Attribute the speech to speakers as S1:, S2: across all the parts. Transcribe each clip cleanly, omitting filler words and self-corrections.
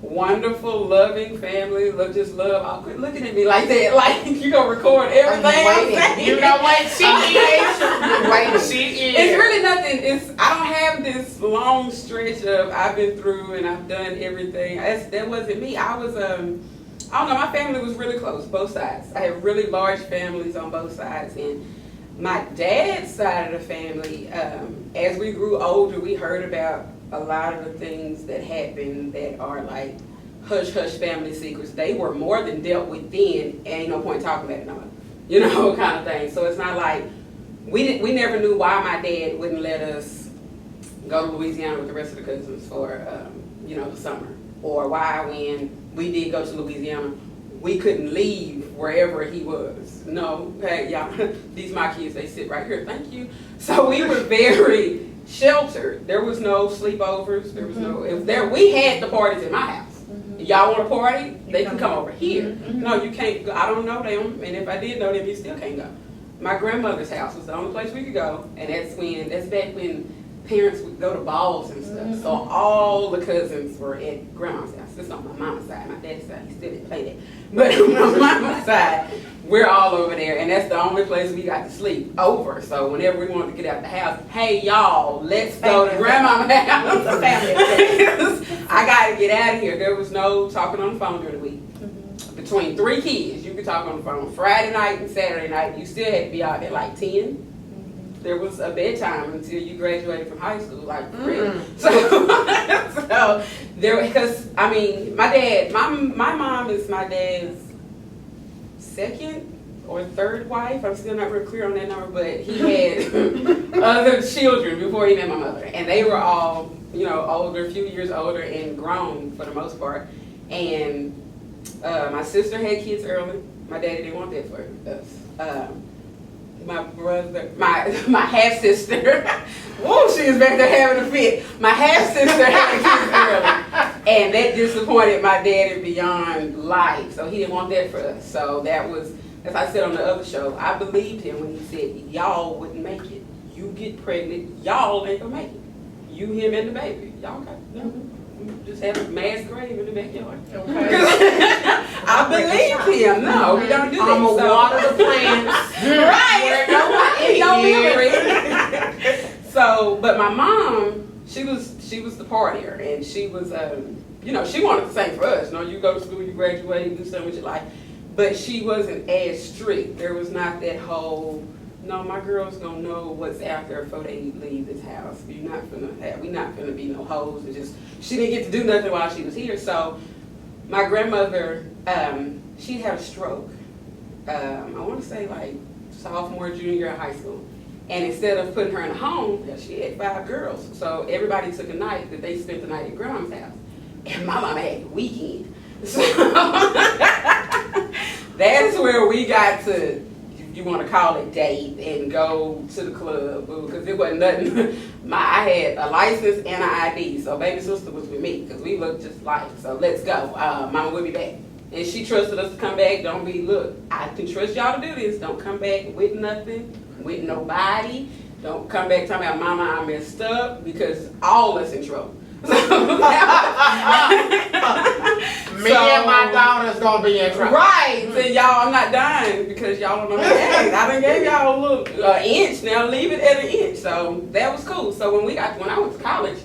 S1: Wonderful, loving family. Just love. Oh, quit looking at me like that. Like you gonna record everything I'm saying.
S2: You know what? She is. She is.
S1: It's really nothing. I don't have this long stretch of I've been through and I've done everything. That wasn't me. I was I don't know. My family was really close, both sides. I had really large families on both sides, and my dad's side of the family. As we grew older, we heard about a lot of the things that happened that are like hush-hush family secrets. They were more than dealt with then, ain't no point talking about it no more. You know, kind of thing. So it's not like, we never knew why my dad wouldn't let us go to Louisiana with the rest of the cousins for, the summer. Or why when we did go to Louisiana, we couldn't leave wherever he was. No, hey, y'all, these my kids, they sit right here, thank you. So we were very sheltered. There was no sleepovers. There was we had the parties in my house. Y'all want a party? They can come over here. No, you can't go. I don't know them, and if I did know them, you still can't go. My grandmother's house was the only place we could go, and that's back when parents would go to balls and stuff. So all the cousins were at grandma's house. This is on my mama's side. My dad's side, he still didn't play that. But on my mama's side, we're all over there, and that's the only place we got to sleep over. So whenever we wanted to get out of the house, hey y'all, let's go to grandma's house. I got to get out of here. There was no talking on the phone during the week. Between 3 kids, you could talk on the phone Friday night and Saturday night. You still had to be out at like 10. There was a bedtime until you graduated from high school, like really. So there, because I mean, my mom is my dad's second or third wife. I'm still not real clear on that number, but he had other children before he met my mother, and they were all older, a few years older, and grown for the most part. And my sister had kids early. My daddy didn't want that for us. My brother, my half sister, whoa, she was back there having a fit. My half sister had kids early, and that disappointed my daddy beyond life. So he didn't want that for us. So that was, as I said on the other show, I believed him when he said y'all wouldn't make it. You get pregnant, y'all ain't gonna make it. You, him, and the baby, y'all got just have a mass grave in the backyard. Okay. I believed him. No, we don't do that.
S2: I'm gonna water the plants.
S1: Right. So, but my mom, she was the partier, and she was, she wanted the same for us. You go to school, you graduate, you do something with your life. But she wasn't as strict. There was not that whole, no, my girl's gonna know what's out there before they leave this house. We not gonna be no hoes. She didn't get to do nothing while she was here. So my grandmother, she had a stroke. I want to say like sophomore, junior year of high school. And instead of putting her in a home, she had 5 girls. So everybody took a night that they spent the night at grandma's house. And my mama had the weekend. So that's where we got to, you want to call it date, and go to the club, because it wasn't nothing. I had a license and an ID, so baby sister was with me because we looked just like. So let's go. Mama will be back, and she trusted us to come back. Look, I can trust y'all to do this. Don't come back with nothing. with nobody. Don't come back talking about mama, I messed up, because all us in trouble.
S2: Me and my daughter's gonna be in trouble.
S1: Right. So y'all, I'm not done because y'all don't know how to act. I done gave y'all a little inch. Now leave it at an inch. So that was cool. So when I went to college,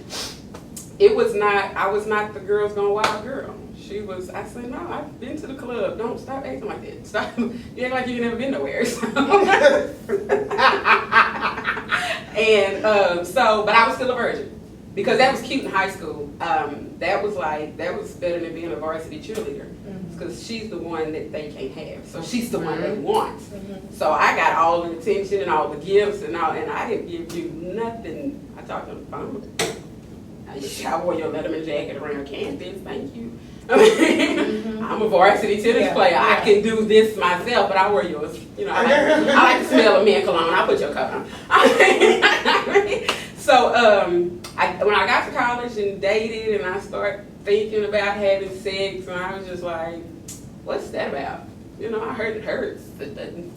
S1: I was not the girls gone wild girl. I said, no, I've been to the club. Don't stop acting like that. Stop. You act like you've never been nowhere. So. But I was still a virgin. Because that was cute in high school. That was better than being a varsity cheerleader. Because she's the one that they can't have. So she's the one they want. So I got all the attention and all the gifts and I didn't give you nothing. I talked on the phone. I wore your Letterman jacket around campus, thank you. I'm a varsity tennis player. I can do this myself, but I wear yours. You know, I like the smell of men cologne. I'll put your coat on. So when I got to college and dated and I started thinking about having sex, and I was just like, what's that about? You know, I heard it hurts. It doesn't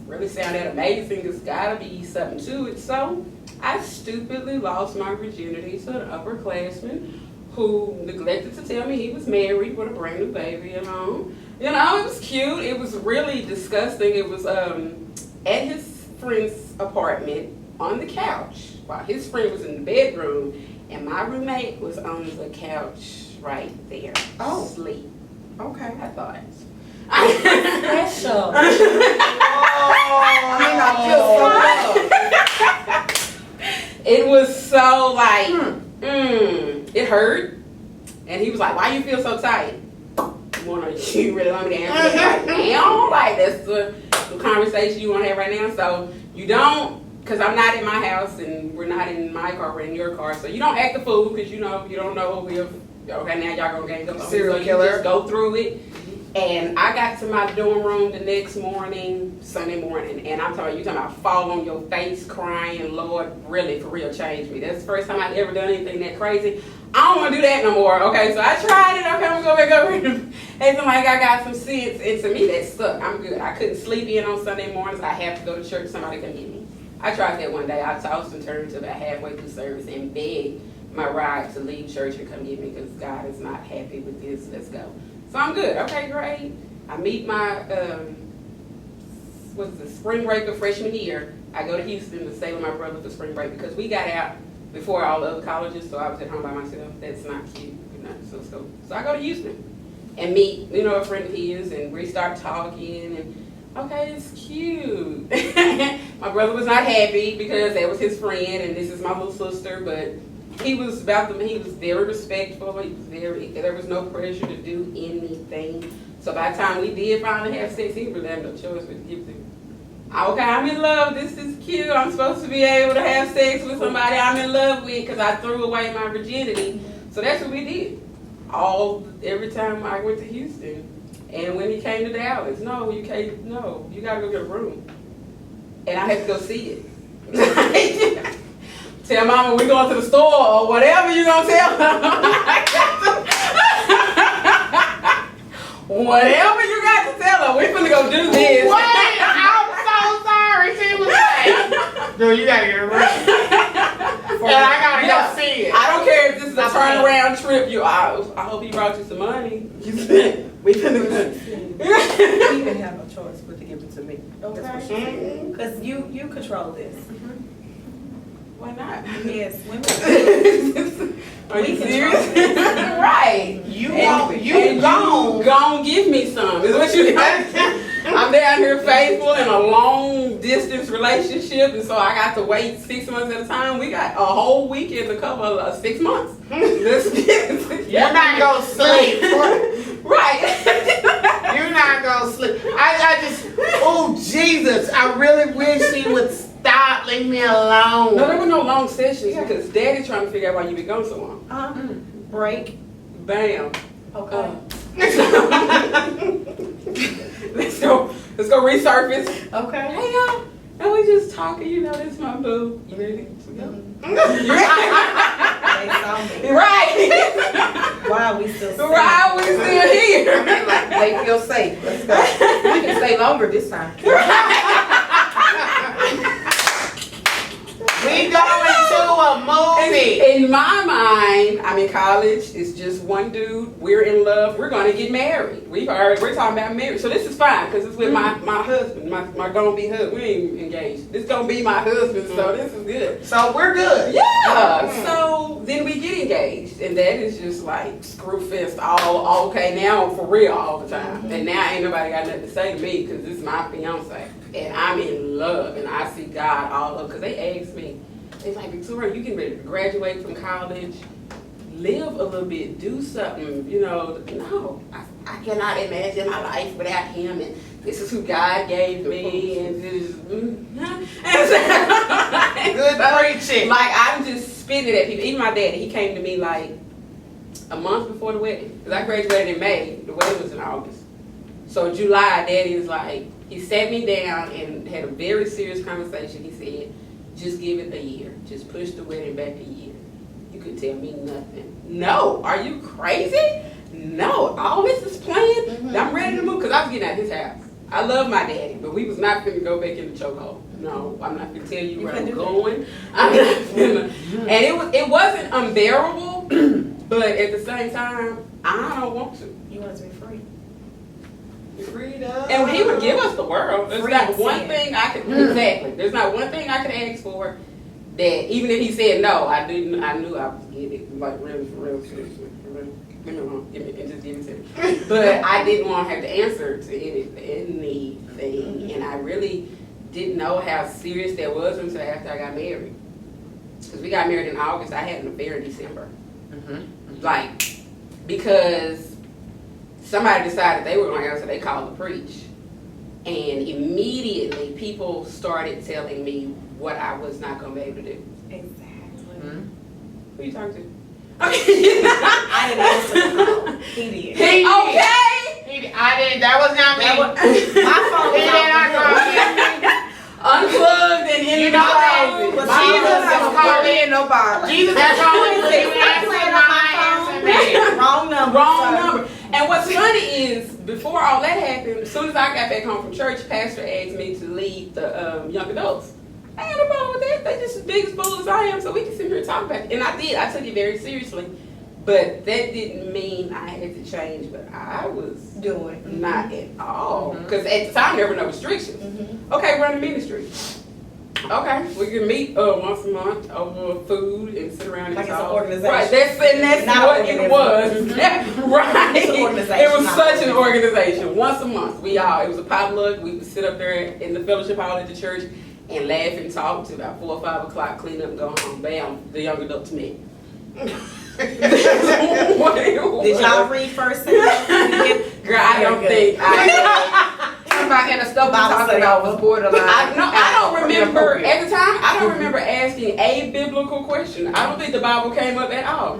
S1: really sound that amazing. There's gotta be something to it. So I stupidly lost my virginity to an upperclassman who neglected to tell me he was married with a brand new baby at home. You know, it was cute. It was really disgusting. It was at his friend's apartment on the couch while his friend was in the bedroom, and my roommate was on the couch right there.
S3: Oh.
S1: Asleep.
S3: Okay.
S1: I thought.
S3: Special.
S1: It was so like, it hurt. And he was like, why you feel so tight? You really want me to answer that right now? Like, that's the conversation you want to have right now. So you don't, because I'm not in my house and we're not in my car, we're in your car. So you don't act the fool because you don't know if, okay, now y'all gonna gang up on me.
S3: Serial
S1: So
S3: killer.
S1: you just go through it. And I got to my dorm room the next morning, Sunday morning, and you talking about fall on your face crying, Lord, really, for real, change me. That's the first time I've ever done anything that crazy. I don't want to do that no more, okay? So I tried it, okay, I'm going to go back over here. And so like I got some sense, and to me that sucked. I'm good. I couldn't sleep in on Sunday mornings. I have to go to church, somebody come get me. I tried that one day. I tossed and turned to about halfway through service and begged my ride to leave church and come get me because God is not happy with this. Let's go. So I'm good. Okay, great. I meet my, spring break of freshman year. I go to Houston to stay with my brother for spring break because we got out before all the other colleges, so I was at home by myself. That's not cute. So I go to Houston and meet, a friend of his, and we start talking, and okay, it's cute. My brother was not happy because that was his friend, and this is my little sister, but he was very respectful. There was no pressure to do anything. So by the time we did finally have sex, he really had no choice but to give it to me. Okay, I'm in love. This is cute. I'm supposed to be able to have sex with somebody I'm in love with because I threw away my virginity. So that's what we did. Every time I went to Houston. And when he came to Dallas, you gotta go get a room. And I had to go see it. Tell mama we're going to the store or whatever you're gonna tell her. Whatever you got to tell her, we're gonna go do this.
S2: Wait, I'm so sorry. She was like, dude, you gotta get a room. And I gotta go see it.
S1: I don't care if this is a turnaround trip. I hope he brought you some money. We finna go.
S3: He didn't have no choice but to give it to me.
S1: Okay.
S3: Because you control this.
S1: Why not?
S3: Yes, women.
S1: Are you serious? Right.
S2: You gon'
S1: give me some. Is what you got. I'm down here faithful in a long distance relationship, and so I got to wait 6 months at a time. We got a whole weekend to cover 6 months. Let's get it.
S2: You're not gonna sleep.
S1: Right.
S2: You're not gonna sleep. Oh Jesus, I really wish he would stop, leave me alone.
S1: No, there were no long sessions because Daddy's trying to figure out why you been gone so long.
S3: Break.
S1: Bam.
S3: Okay.
S1: Let's go resurface.
S3: Okay.
S1: Hey y'all, and we just talking, this is my boo. You ready to go?
S3: They saw me.
S1: Right.
S3: Why are we still safe?
S1: Why are we still here?
S3: They feel safe. Let's go. We can stay longer this time.
S2: it.
S1: In my mind, I'm in college. It's just one dude. We're in love. We're going to get married. We're talking about marriage. So this is fine because it's with my husband, my gonna be husband. We ain't engaged. This gonna be my husband, so this is good.
S2: So we're good.
S1: Yeah. So then we get engaged, and that is just like screw fist. All okay now for real all the time. And now ain't nobody got nothing to say to me because this is my fiance, and I'm in love, and I see God all over. Because they asked me. It's like, Victoria, you getting ready to graduate from college, live a little bit, do something, No, I cannot imagine my life without him, and this is who God gave me, and this
S2: Good preaching.
S1: Like, I'm just spitting it at people. Even my daddy, he came to me like a month before the wedding, because I graduated in May, the wedding was in August. So July, daddy is like, he sat me down and had a very serious conversation. He said, just give it a year. Just push the wedding back a year. You could tell me nothing. No, are you crazy? No, all this is planned. I'm ready to move because I was getting out of his house. I love my daddy, but we was not going to go back in the chokehold. No, I'm not going to tell you where I'm going. I'm not gonna. And it wasn't unbearable, but at the same time, I don't want to.
S3: You want to be free.
S2: Freedom.
S1: And he would give us the world. There's not one
S3: Freedom.
S1: thing I could exactly. There's not one thing I could ask for that even if he said no, I knew I was getting it. Like really for real, seriously. For real. Give me one. Give me and just give it to me. But I didn't want to have to answer to anything. And I really didn't know how serious that was until after I got married. Because we got married in August. I had an affair in December. Like, because somebody decided they were going to answer, they called to preach. And immediately people started telling me what I was not going to be able to do.
S3: Exactly.
S1: Who are you talking to?
S3: I didn't answer the call. He did.
S1: Okay.
S2: I didn't. That was not me.
S3: My phone
S2: He
S3: was
S2: did not call
S3: off.
S2: me.
S1: Unplugged and in
S2: You
S1: the
S2: know
S1: closet.
S3: But
S2: My
S3: Jesus
S2: husband
S3: has
S2: called
S3: called
S2: me.
S3: me nobody.
S2: Jesus has called me. But you answer my answer.
S3: Wrong number.
S1: Wrong
S3: Sorry.
S1: number. And what's funny is, before all that happened, as soon as I got back home from church, Pastor asked me to lead the young adults. I had no problem with that. They just as big as fool as I am, so we can sit here and talk about it. And I did. I took it very seriously. But that didn't mean I had to change, but I was
S3: Doing.
S1: not at all. Because at the time, there were no restrictions. Okay, run the ministry. Okay, we can meet once a month over food and sit around and
S3: Like it's
S1: talk.
S3: an organization.
S1: Right, that's
S3: Not
S1: what
S3: an
S1: it was. Right.
S3: It's an organization,
S1: It was
S3: not
S1: such an
S3: an
S1: organization. Once a month, it was a potluck. We would sit up there in the fellowship hall at the church and laugh and talk till about 4 or 5 o'clock, clean up and go home. Bam, the young adults met.
S3: Did y'all read first Samuel?
S1: Girl, I don't think
S4: Somebody in the stuff we talked about was borderline.
S1: I don't remember at the time. I don't remember asking a biblical question. I don't think the Bible came up at all.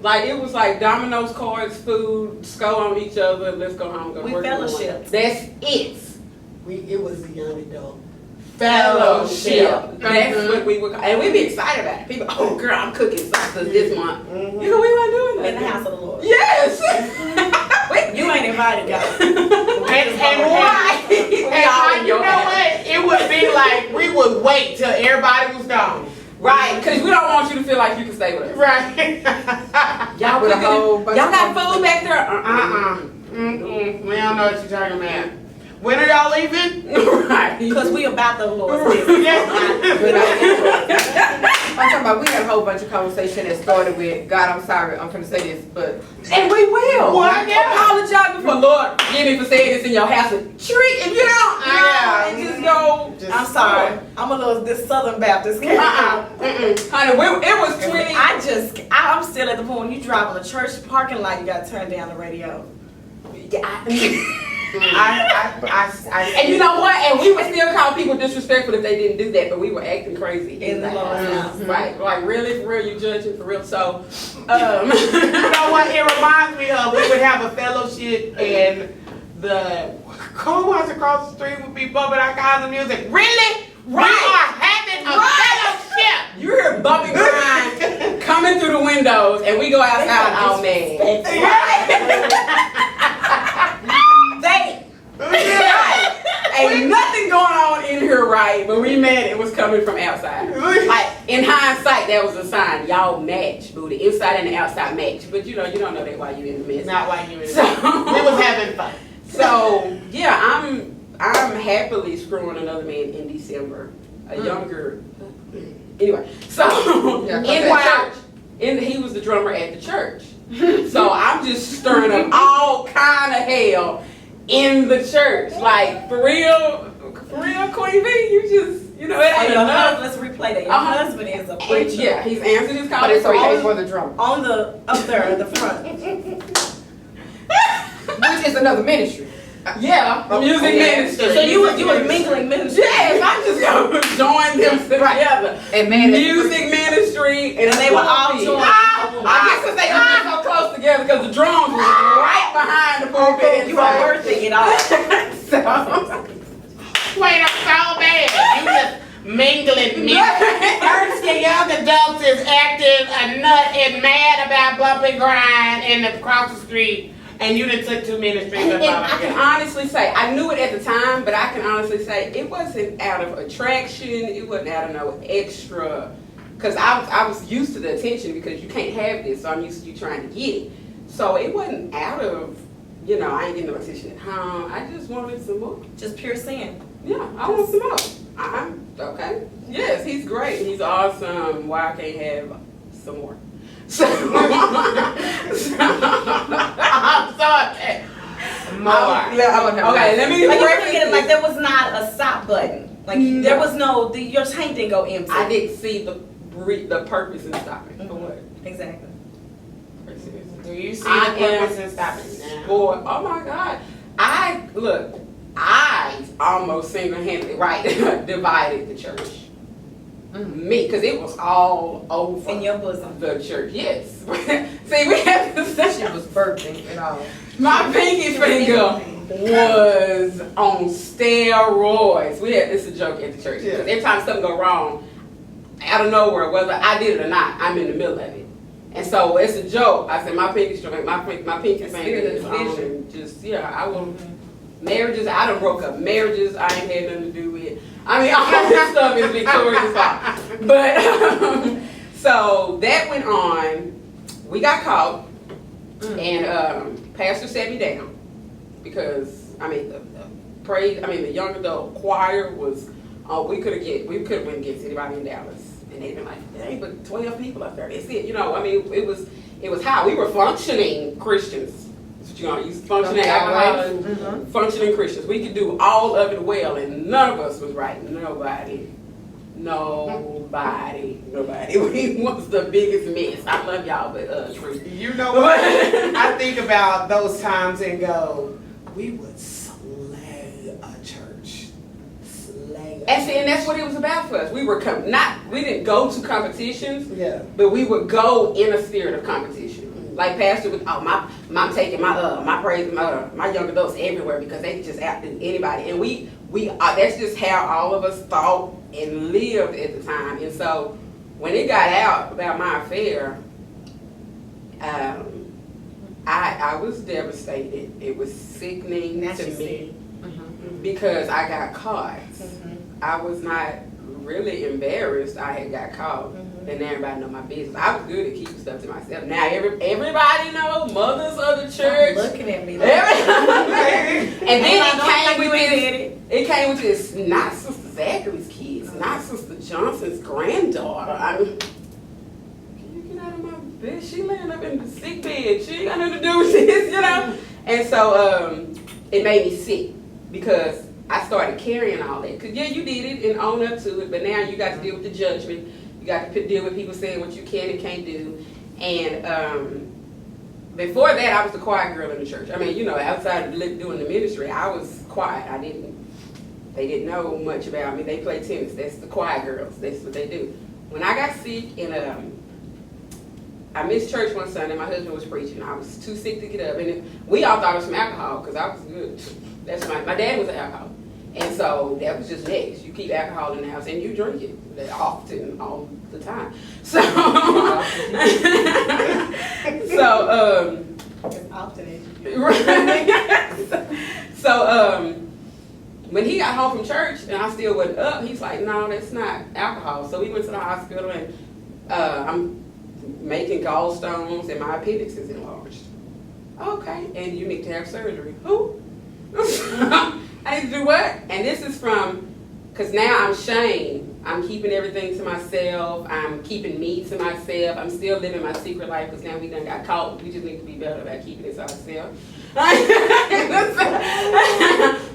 S1: Like it was like dominoes, cards, food, skull on each other. Let's go home. Go
S3: We
S1: work.
S3: fellowship.
S1: That's it.
S2: It was the young adult.
S1: Fellowship. That's what we were, and we'd be excited about it. People, oh girl, I'm cooking sausage this month. We weren't doing that
S3: In the house of the Lord.
S1: Yes.
S3: You ain't invited, y'all.
S2: And why? And you know what? It would be like we would wait till everybody was gone.
S1: Right, because we don't want you to feel like you can stay with us.
S2: Right.
S1: Y'all
S4: With a
S1: cooking?
S4: whole bunch
S1: Y'all
S4: of
S1: got
S4: stuff.
S1: food back there?
S2: We don't know what you're talking about. When are y'all leaving?
S1: Right.
S3: Because we about the Lord's business.
S4: I'm talking about we had a whole bunch of conversation that started with God, I'm sorry, I'm gonna say this, but
S1: And we will.
S2: What? Yeah.
S1: Apologize before Lord. Forgive me for saying this in your house. But treat if you don't.
S2: Yeah.
S1: And just go.
S3: I'm sorry. I'm a little this Southern Baptist.
S1: Honey, it was 20.
S3: I'm still at the point when you drive in a church parking lot, you gotta turn down the radio.
S1: And you know what? And we would still call people disrespectful if they didn't do that, but we were acting crazy
S3: In the Lord's house.
S1: Right? Like really, for real, you judging for real. So,
S2: You know what? It reminds me of we would have a fellowship and the co-workers across the street would be bumping our kinds of music. Really?
S1: Right.
S2: We are having a fellowship.
S1: you hear bumping grind coming through the windows, and we go outside all mad. Ain't nothing going on in here right, but we mad it was coming from outside. Like in hindsight, that was a sign. Y'all match, boo. The inside and the outside match. But you don't know that while you're in the mess.
S2: Not while you in the
S1: So-
S2: mess. We was having fun.
S1: So yeah, I'm happily screwing another man in December. A younger. Anyway, so
S4: Yeah,
S1: in
S4: okay.
S1: the church, he was the drummer at the church. So I'm just stirring up all kind of hell in the church, like for real, Queen B. It ain't
S3: Your
S1: enough.
S3: husband, let's replay that. Your
S1: Uh-huh.
S3: husband is a preacher.
S1: Yeah, he's answered his call.
S4: But it's
S1: to
S4: okay
S1: preach.
S4: for the drum,
S3: On the, up there at the front.
S4: which is another ministry.
S1: Yeah, music ministry.
S3: So you was mingling ministry.
S1: Yes, I'm just gonna join them together.
S4: And man,
S1: Music ministry, and
S3: they were all
S1: pulpit.
S3: joined.
S1: I guess since they were so close together, because the drums were right behind the pulpit.
S3: You are worthing it all.
S1: So,
S2: Wait, I'm so bad. You just mingling me. First, the young adults is acting a nut and mad about bump and grind in the across the street, and you done took 2 ministries
S1: and
S2: about
S1: I can honestly say, I knew it at the time, but I can honestly say it wasn't out of attraction. It wasn't out of no extra. Because I was used to the attention because you can't have this, so I'm used to you trying to get it. So it wasn't out of, I ain't getting no attention at home. I just wanted some more.
S3: Just pure sin.
S1: Yeah, I want some more. I'm okay. Yes, he's great. He's awesome. Why I can't have some more? So,
S2: I'm sorry.
S1: Okay, let me
S3: Like you
S1: reference
S3: forget,
S1: this.
S3: like there was not a stop button. Like there was no, your tank didn't go empty.
S1: I didn't see the purpose in stopping. For what?
S3: Exactly.
S2: Do you see
S1: I
S2: the purpose in stopping now?
S1: Boy, oh my God. I almost single-handedly, divided the church. Me, because it was all over.
S3: In your bosom.
S1: The church, yes. See, we have to say,
S4: she was birthing and all.
S1: my pinky finger was on steroids. It's a joke at the church. Because every time something go wrong, out of nowhere, whether I did it or not, I'm in the middle of it. And so it's a joke. I said my pinky finger is on. Just I will. Marriages, I done broke up marriages I ain't had nothing to do with. I mean, all this stuff is Victoria's fault. But so that went on. We got caught, and pastor sat me down because the young adult choir was. We could have went against anybody in Dallas, and they'd been like, there ain't but 12 people up there. That's it. It was how we were functioning Christians. You functioning alcoholics, functioning Christians. We could do all of it well, and none of us was right. Nobody. We was the biggest mess. I love y'all, but true.
S2: You know what? I think about those times and go, we would slay a church.
S1: And that's what it was about for us. We were we didn't go to competitions,
S2: but
S1: we would go in a spirit of competition. Like pastor would, I'm taking my praise, my young adults everywhere because they could just outdo anybody. And we that's just how all of us thought and lived at the time. And so when it got out about my affair, I was devastated. It was sickening to me because I got caught. I was not really embarrassed I had got caught, and everybody know my business. I was good at keeping stuff to myself. Now everybody know, mothers of the church.
S3: Looking at me.
S1: And then it came with this, not Sister Zachary's kids, not Sister Johnson's granddaughter. I mean, can you get out of my bed? She laying up in the sick bed. She ain't got nothing to do with this, And so it made me sick because I started carrying all that. Because, you did it and own up to it, but now you got to deal with the judgment. You got to deal with people saying what you can and can't do. And before that, I was the quiet girl in the church. I mean, outside of doing the ministry, I was quiet. They didn't know much about me. They play tennis. That's the quiet girls. That's what they do. When I got sick and I missed church one Sunday, my husband was preaching. I was too sick to get up. And we all thought it was from alcohol because I was good. That's my dad was an alcoholic. And so that was just next. You keep alcohol in the house and you drink it often, all the time. So,
S3: As often as you do.
S1: so when he got home from church and I still wasn't up, he's like, no, that's not alcohol. So we went to the hospital and I'm making gallstones and my appendix is enlarged. Okay, and you need to have surgery. Who? I need to do what? And this is from, because now I'm shamed. I'm keeping everything to myself. I'm keeping me to myself. I'm still living my secret life because now we done got caught. We just need to be better about keeping it to ourselves.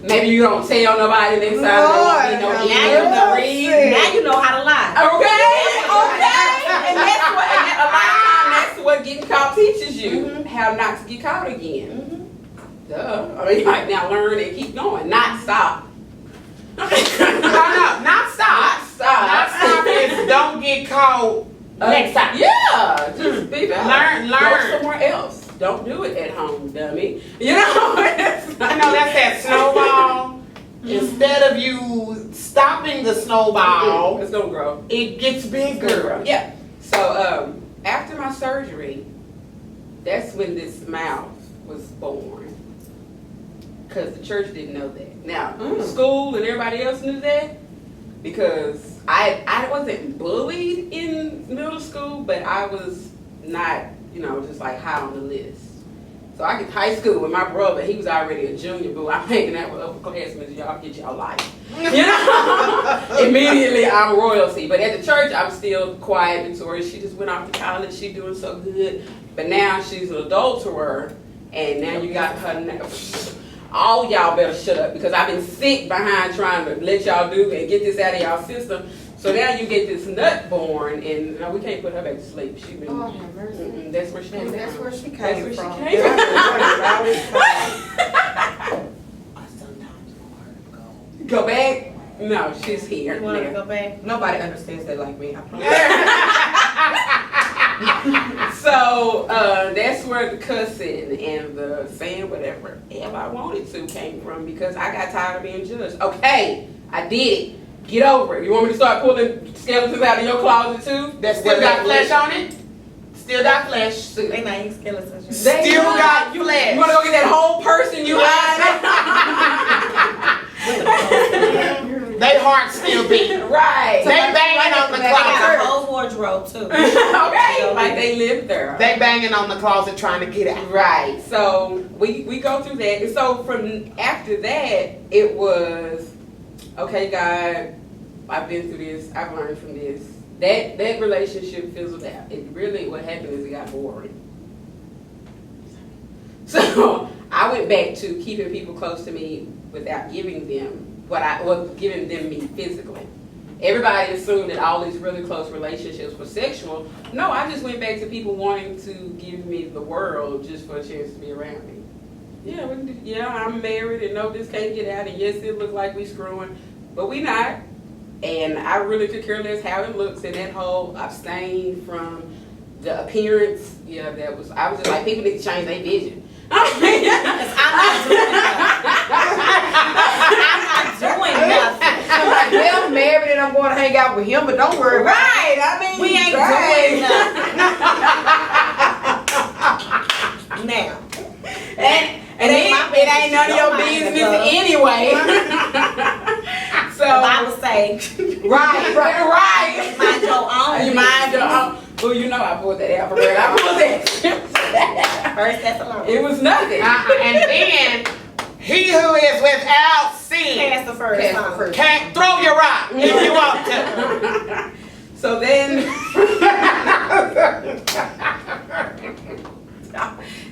S1: Maybe you don't tell nobody next time.
S3: Now you know how to lie.
S1: Okay. And that's what, and a lot of times that's what getting caught teaches you. How not to get caught again. Duh. I mean, like now learn and keep going, not stop.
S2: Not stop. Not stop is don't get caught next time.
S1: Yeah, just be better.
S2: Learn.
S1: Go somewhere else. Don't do it at home, dummy. You know?
S2: I know that's that snowball. Instead of you stopping the snowball,
S1: it's gonna grow.
S2: it gets bigger.
S1: Yeah. So after my surgery, that's when this mouth was born. Because the church didn't know that. Now, school and everybody else knew that because I wasn't bullied in middle school, but I was not, just like high on the list. So I get to high school with my brother. He was already a junior, but I'm hanging out with upperclassmen. Y'all get y'all life. Immediately I'm royalty. But at the church, I'm still quiet, Victoria. She just went off to college. She doing so good. But now she's an adulterer, and now you got her. All y'all better shut up because I've been sick behind trying to let y'all do and get this out of y'all system. So now you get this nut born, and we can't put her back to sleep. She been.
S4: Oh, have mercy.
S1: That's where she came from.
S4: That's where she
S1: That's
S4: came
S1: where
S4: from.
S1: she came from.
S2: I sometimes want her to go.
S1: Go back? No, she's here.
S3: You want to
S1: now.
S3: go back?
S4: Nobody understands that like me. I promise.
S1: So that's where the cussing and the saying whatever I wanted to came from because I got tired of being judged. Okay, I did it. Get over it. You want me to start pulling skeletons out of your closet too?
S2: That still got flesh on it? Still got flesh.
S3: They not eating skeletons.
S2: Still got flesh.
S1: You want to go get that whole person you lied
S2: They heart still beat.
S1: Right.
S2: They banging on the
S3: They got
S2: closet.
S3: a whole wardrobe too.
S1: Okay. Like they live there.
S2: They banging on the closet trying to get out.
S1: Right. So we go through that. And so from after that, it was, okay, God, I've been through this. I've learned from this. That relationship fizzled out. What happened is it got boring. So I went back to keeping people close to me without giving them giving them me physically. Everybody assumed that all these really close relationships were sexual. No, I just went back to people wanting to give me the world just for a chance to be around me. Yeah, I'm married and no, this can't get out. And yes, it looks like we screwing, but we not. And I really could care less how it looks. And that whole abstain from the appearance, I was just like, people need to change their vision.
S3: I'm not doing nothing.
S4: I'm like, yeah, I'm married and I'm going to hang out with him, but don't worry.
S1: Right, I mean,
S3: We ain't
S1: right.
S3: doing nothing. Now.
S1: And it ain't none of your business anyway. So
S3: The Bible say,
S1: right.
S3: mind your own.
S1: You mind your own. Well, I pulled that out for real. I pulled that.
S3: First Thessalonians.
S1: It was nothing.
S2: And then, he who is without sin
S3: Cast the first stone.
S2: can't throw your rock if you want to.
S1: So then,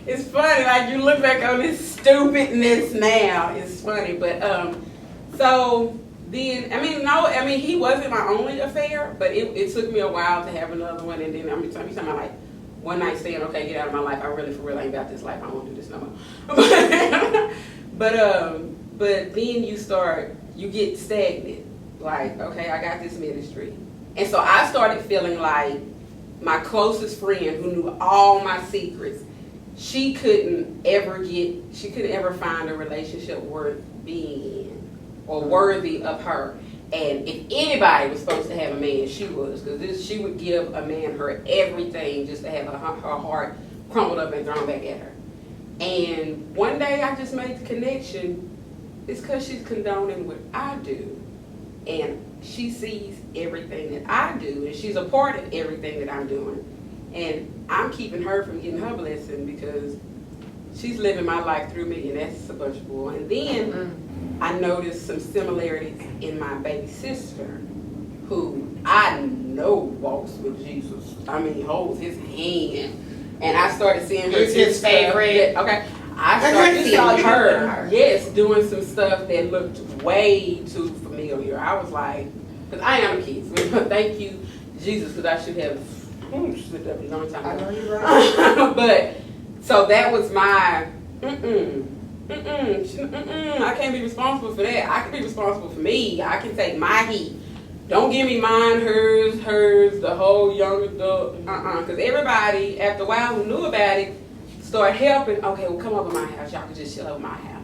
S1: it's funny. Like you look back on this stupidness now. It's funny, but so then he wasn't my only affair, but it took me a while to have another one, and then you talking about like one night stand. Okay, get out of my life. I really for real ain't about this life. I won't do this no more. But then you get stagnant. Like, okay, I got this ministry. And so I started feeling like my closest friend who knew all my secrets, she couldn't ever find a relationship worth being in or worthy of her. And if anybody was supposed to have a man, she was. Because she would give a man her everything just to have her heart crumbled up and thrown back at her. And one day I just made the connection It's because she's condoning what I do. And she sees everything that I do. And she's a part of everything that I'm doing. And I'm keeping her from getting her blessing because she's living my life through me. And that's a bunch of bull. And then I noticed some similarities in my baby sister, who I know walks with Jesus. I mean, holds his hand. And I started seeing her.
S2: It's his favorite.
S1: Okay. I started seeing her, yes, doing some stuff that looked way too familiar. I was like, because I am a kid. So thank you, Jesus, because I should have slipped up a long time ago.
S4: I know you're right.
S1: But, so that was my, I can't be responsible for that. I can be responsible for me. I can take my heat. Don't give me mine, hers, the whole young adult. Because everybody, after a while, who knew about it, start helping. Okay, well, come over my house. Y'all can just chill over my house.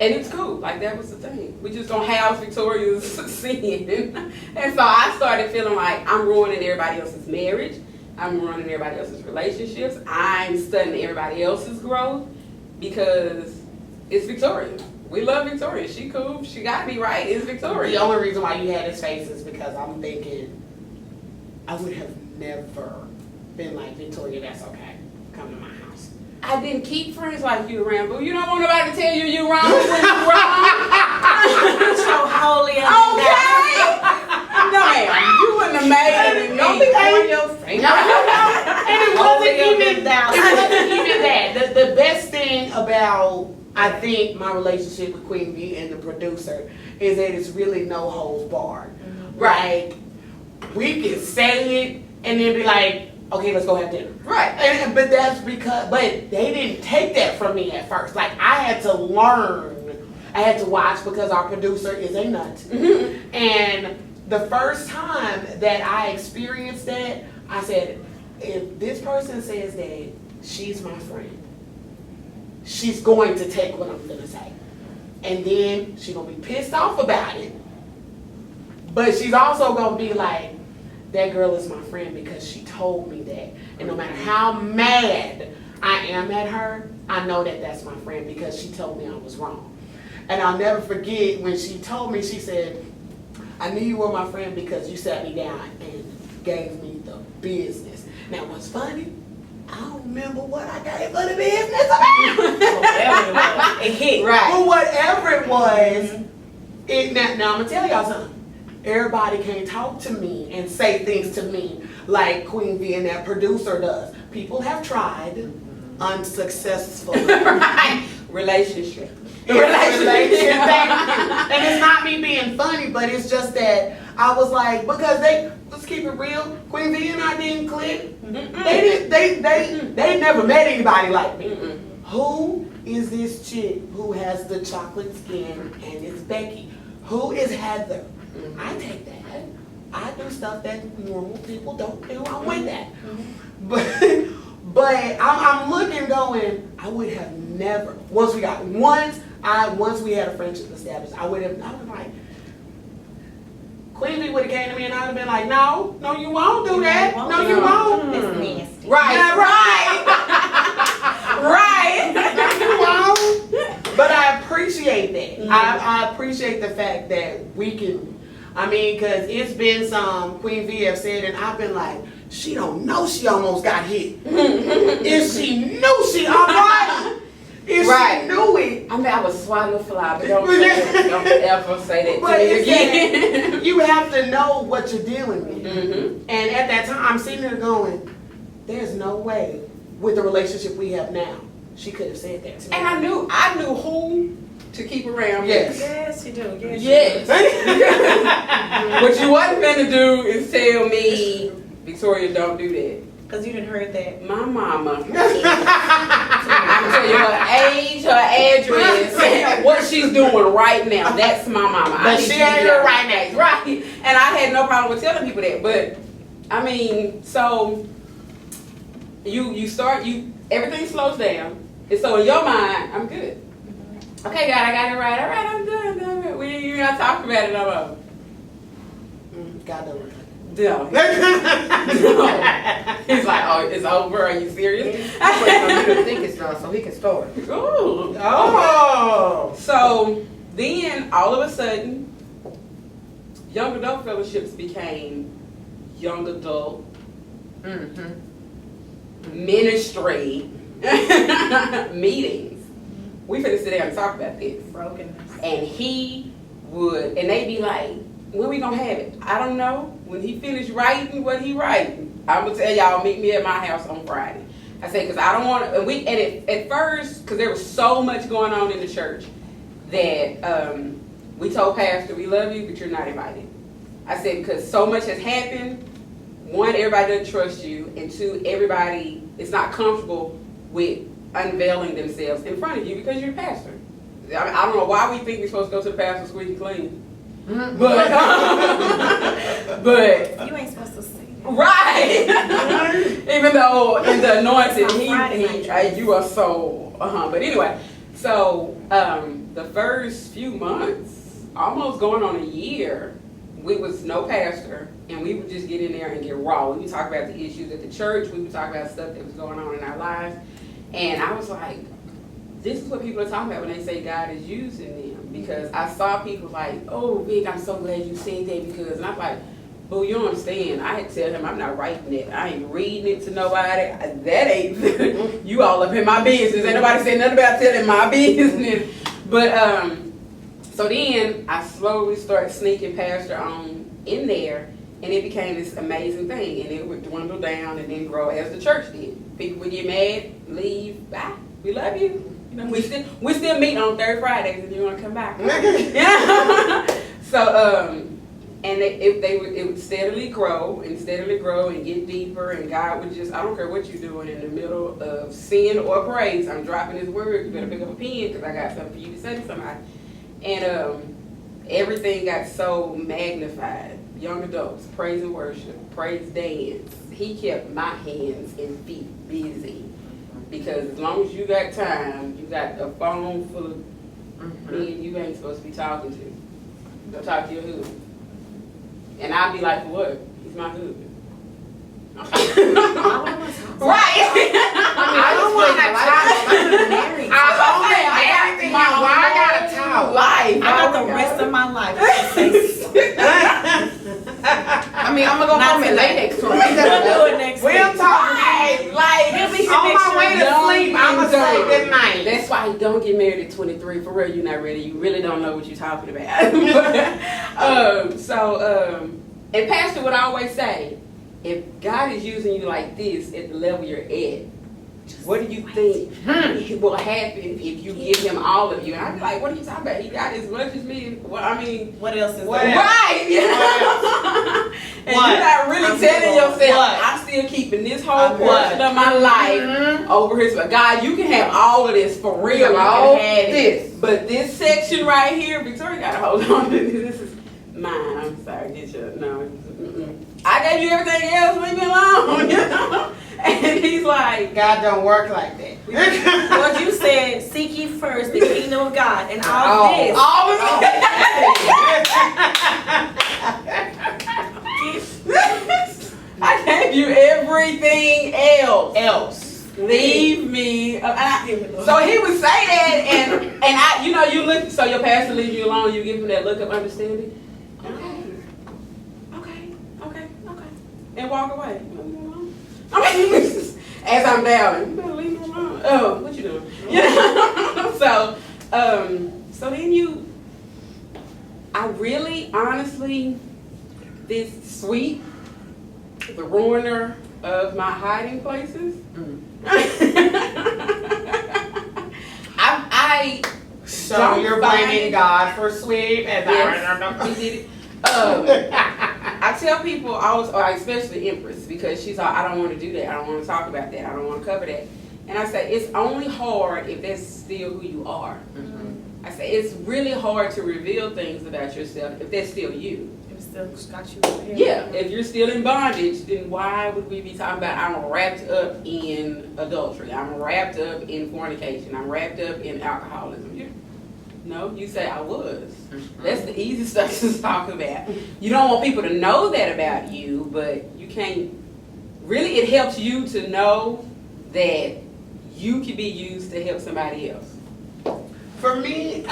S1: And it's cool. Like, that was the thing. We just don't house Victoria's sin. And so I started feeling like I'm ruining everybody else's marriage. I'm ruining everybody else's relationships. I'm studying everybody else's growth because it's Victoria. We love Victoria. She cool. She got me right. It's Victoria.
S2: The only reason why you had his face is because I'm thinking I would have never been like, Victoria, that's okay. Come to my house.
S1: I didn't keep friends like you around, but you don't want nobody to tell you you're wrong when you're wrong.
S3: So holy.
S1: Okay. No, ma'am. You wouldn't have made it.
S4: Don't be on your finger.
S2: And it wasn't even that. The best thing about, I think, my relationship with Queen V and the producer is that it's really no holds barred. Right? We can say it and then be like, okay, let's go have dinner.
S1: Right.
S2: But that's because, but they didn't take that from me at first. Like, I had to learn. I had to watch because our producer is a nut.
S1: Mm-hmm.
S2: And the first time that I experienced that, I said, if this person says that she's my friend, she's going to take what I'm gonna say. And then she's gonna be pissed off about it. But she's also gonna be like, that girl is my friend because she told me that. And no matter how mad I am at her, I know that that's my friend because she told me I was wrong. And I'll never forget when she told me, she said, I knew you were my friend because you sat me down and gave me the business. Now what's funny, I don't remember what I gave her the business about.
S3: Whatever it was, it hit.
S1: Right.
S2: But whatever it was, now I'm going to tell y'all something. Everybody can't talk to me and say things to me like Queen V and that producer does. People have tried unsuccessfully.
S1: Right. Relationship.
S2: Relationship. And it's not me being funny, but it's just that I was like, because let's keep it real, Queen V and I didn't click. They never met anybody like me. Who is this chick who has the chocolate skin and it's Becky? Who is Heather? I take that. I do stuff that normal people don't do. I'm with that. But I'm looking going, I would have never, once we had a friendship established, I was like, Queen V would have came to me and I would have been like, no, you won't do that. No, you won't.
S3: It's nasty.
S1: Right.
S2: Yeah, right.
S1: Right.
S2: No, you won't. But I appreciate that. I appreciate the fact that we can, because it's been some Queen V have said, and I've been like, she don't know she almost got hit. If she knew she alright. If she knew it.
S1: I would swallow a fly, but don't ever say that to me again.
S2: You have to know what you're dealing with. And at that time, I'm sitting there going, there's no way with the relationship we have now, she could have said that to me.
S1: And I knew who to keep around.
S2: Yes.
S3: Yes, you do.
S1: Yes. What you wasn't gonna do is tell me, Victoria, don't do that.
S3: Because you didn't heard that.
S1: My mama. I can tell you her age, her address, what she's doing right now. That's my mama.
S2: But she ain't here right now.
S1: Right. And I had no problem with telling people that. But so everything slows down. And so in your mind, I'm good. Okay, God, I got it right. All right, I'm done. We're not talking about it no more.
S2: God don't work.
S1: No. He's like, oh, it's over. Are you serious?
S4: I'm waiting on you to think it's done so he can start.
S1: Ooh.
S2: Oh.
S1: So then, all of a sudden, young adult fellowships became young adult ministry meetings. We finna sit down and talk about this.
S3: Brokenness.
S1: And he would, and they'd be like, when we gonna have it? I don't know. When he finished writing what he writing, I'm gonna tell y'all, meet me at my house on Friday. I said, because I don't want to, and at first, because there was so much going on in the church that we told Pastor, we love you, but you're not invited. I said, because so much has happened. One, everybody doesn't trust you, and two, everybody is not comfortable with unveiling themselves in front of you because you're a pastor. I don't know why we think we're supposed to go to the pastor squeaky clean. But
S3: You ain't supposed to sing.
S1: right. Even though in the anointing, you are so But anyway, so the first few months, almost going on a year, we was no pastor, and we would just get in there and get raw. We would talk about the issues at the church. We would talk about stuff that was going on in our lives, and I was like, this is what people are talking about when they say God is using them. Because I saw people like, oh, Vic, I'm so glad you said that because, and I'm like, well, you don't understand. I had to tell him I'm not writing it. I ain't reading it to nobody. That ain't, you all up in my business. Ain't nobody saying nothing about telling my business. But, so then I slowly started sneaking Pastor on in there, and it became this amazing thing. And it would dwindle down and then grow as the church did. People would get mad, leave, bye, we love you. You know, we still meet on third Fridays if you want to come back. So and it would steadily grow and get deeper, and God would just, I don't care what you're doing in the middle of sin or praise, I'm dropping His word. You better pick up a pen because I got something for you to say to somebody. And everything got so magnified. Young adults, praise and worship, praise dance. He kept my hands and feet busy. Because as long as you got time, you got a phone full of men you ain't supposed to be talking to. Go talk to your husband. And I'd be like, for what? He's my husband. Right.
S2: I don't want to talk. I gotta talk.
S1: Life.
S3: I got the rest of my life.
S4: I mean, I'm gonna go home and lay next to him. Ain't
S3: We'll
S4: that
S3: do it next week.
S2: We'll talk.
S1: Like,
S3: He'll be
S2: On my way to
S1: Young
S2: sleep, I'm
S1: and
S2: gonna say
S1: dumb.
S2: good night.
S1: That's why you don't get married at 23. For real, you're not ready. You really don't know what you're talking about. And Pastor would always say, if God is using you like this at the level you're at, what do you think will happen if you give Him all of you? And I'd be like, what are you talking about? He got as much as me. Well, I mean,
S3: What else is
S2: What
S3: there?
S2: else?
S1: right. And
S2: What?
S1: you're not really
S3: I'm
S1: telling
S3: single.
S1: yourself,
S2: What?
S1: I'm still keeping this whole
S3: I'm
S1: portion
S3: what?
S1: of my life over His. But God, you can have all of this for real. You
S4: all
S1: can have
S4: this.
S1: it. But this section right here, Victoria got to hold on to this. This is mine. I'm sorry. Get your, no. Mm-mm. I gave you everything else. Leave me alone. You know? And He's like,
S2: God don't work like that.
S3: What you said, seek ye first the kingdom of God and all this.
S1: all of it. I gave you everything else. Leave me. So He would say that, and I, you know, you look. So your pastor leaves you alone. You give him that look of understanding. Okay, and walk away. You better leave me alone. I mean, as I'm down, you better leave me alone. Oh, what you doing? You know. So then I really, honestly, this sweet, the ruiner of my hiding places.
S2: So
S1: Don't
S2: you're
S1: find
S2: blaming
S1: it.
S2: God for sweep and
S1: Yes, He did it. I tell people always, or especially Empress, because she's like, I don't want to do that. I don't want to talk about that. I don't want to cover that. And I say, it's only hard if that's still who you are. I say, it's really hard to reveal things about yourself if that's still you.
S3: It still got you here.
S1: Yeah, if you're still in bondage, then why would we be talking about I'm wrapped up in adultery, I'm wrapped up in fornication, I'm wrapped up in alcoholism? No, you say I was. That's the easy stuff to talk about. You don't want people to know that about you, but you can't. Really, it helps you to know that you can be used to help somebody else.
S2: For me,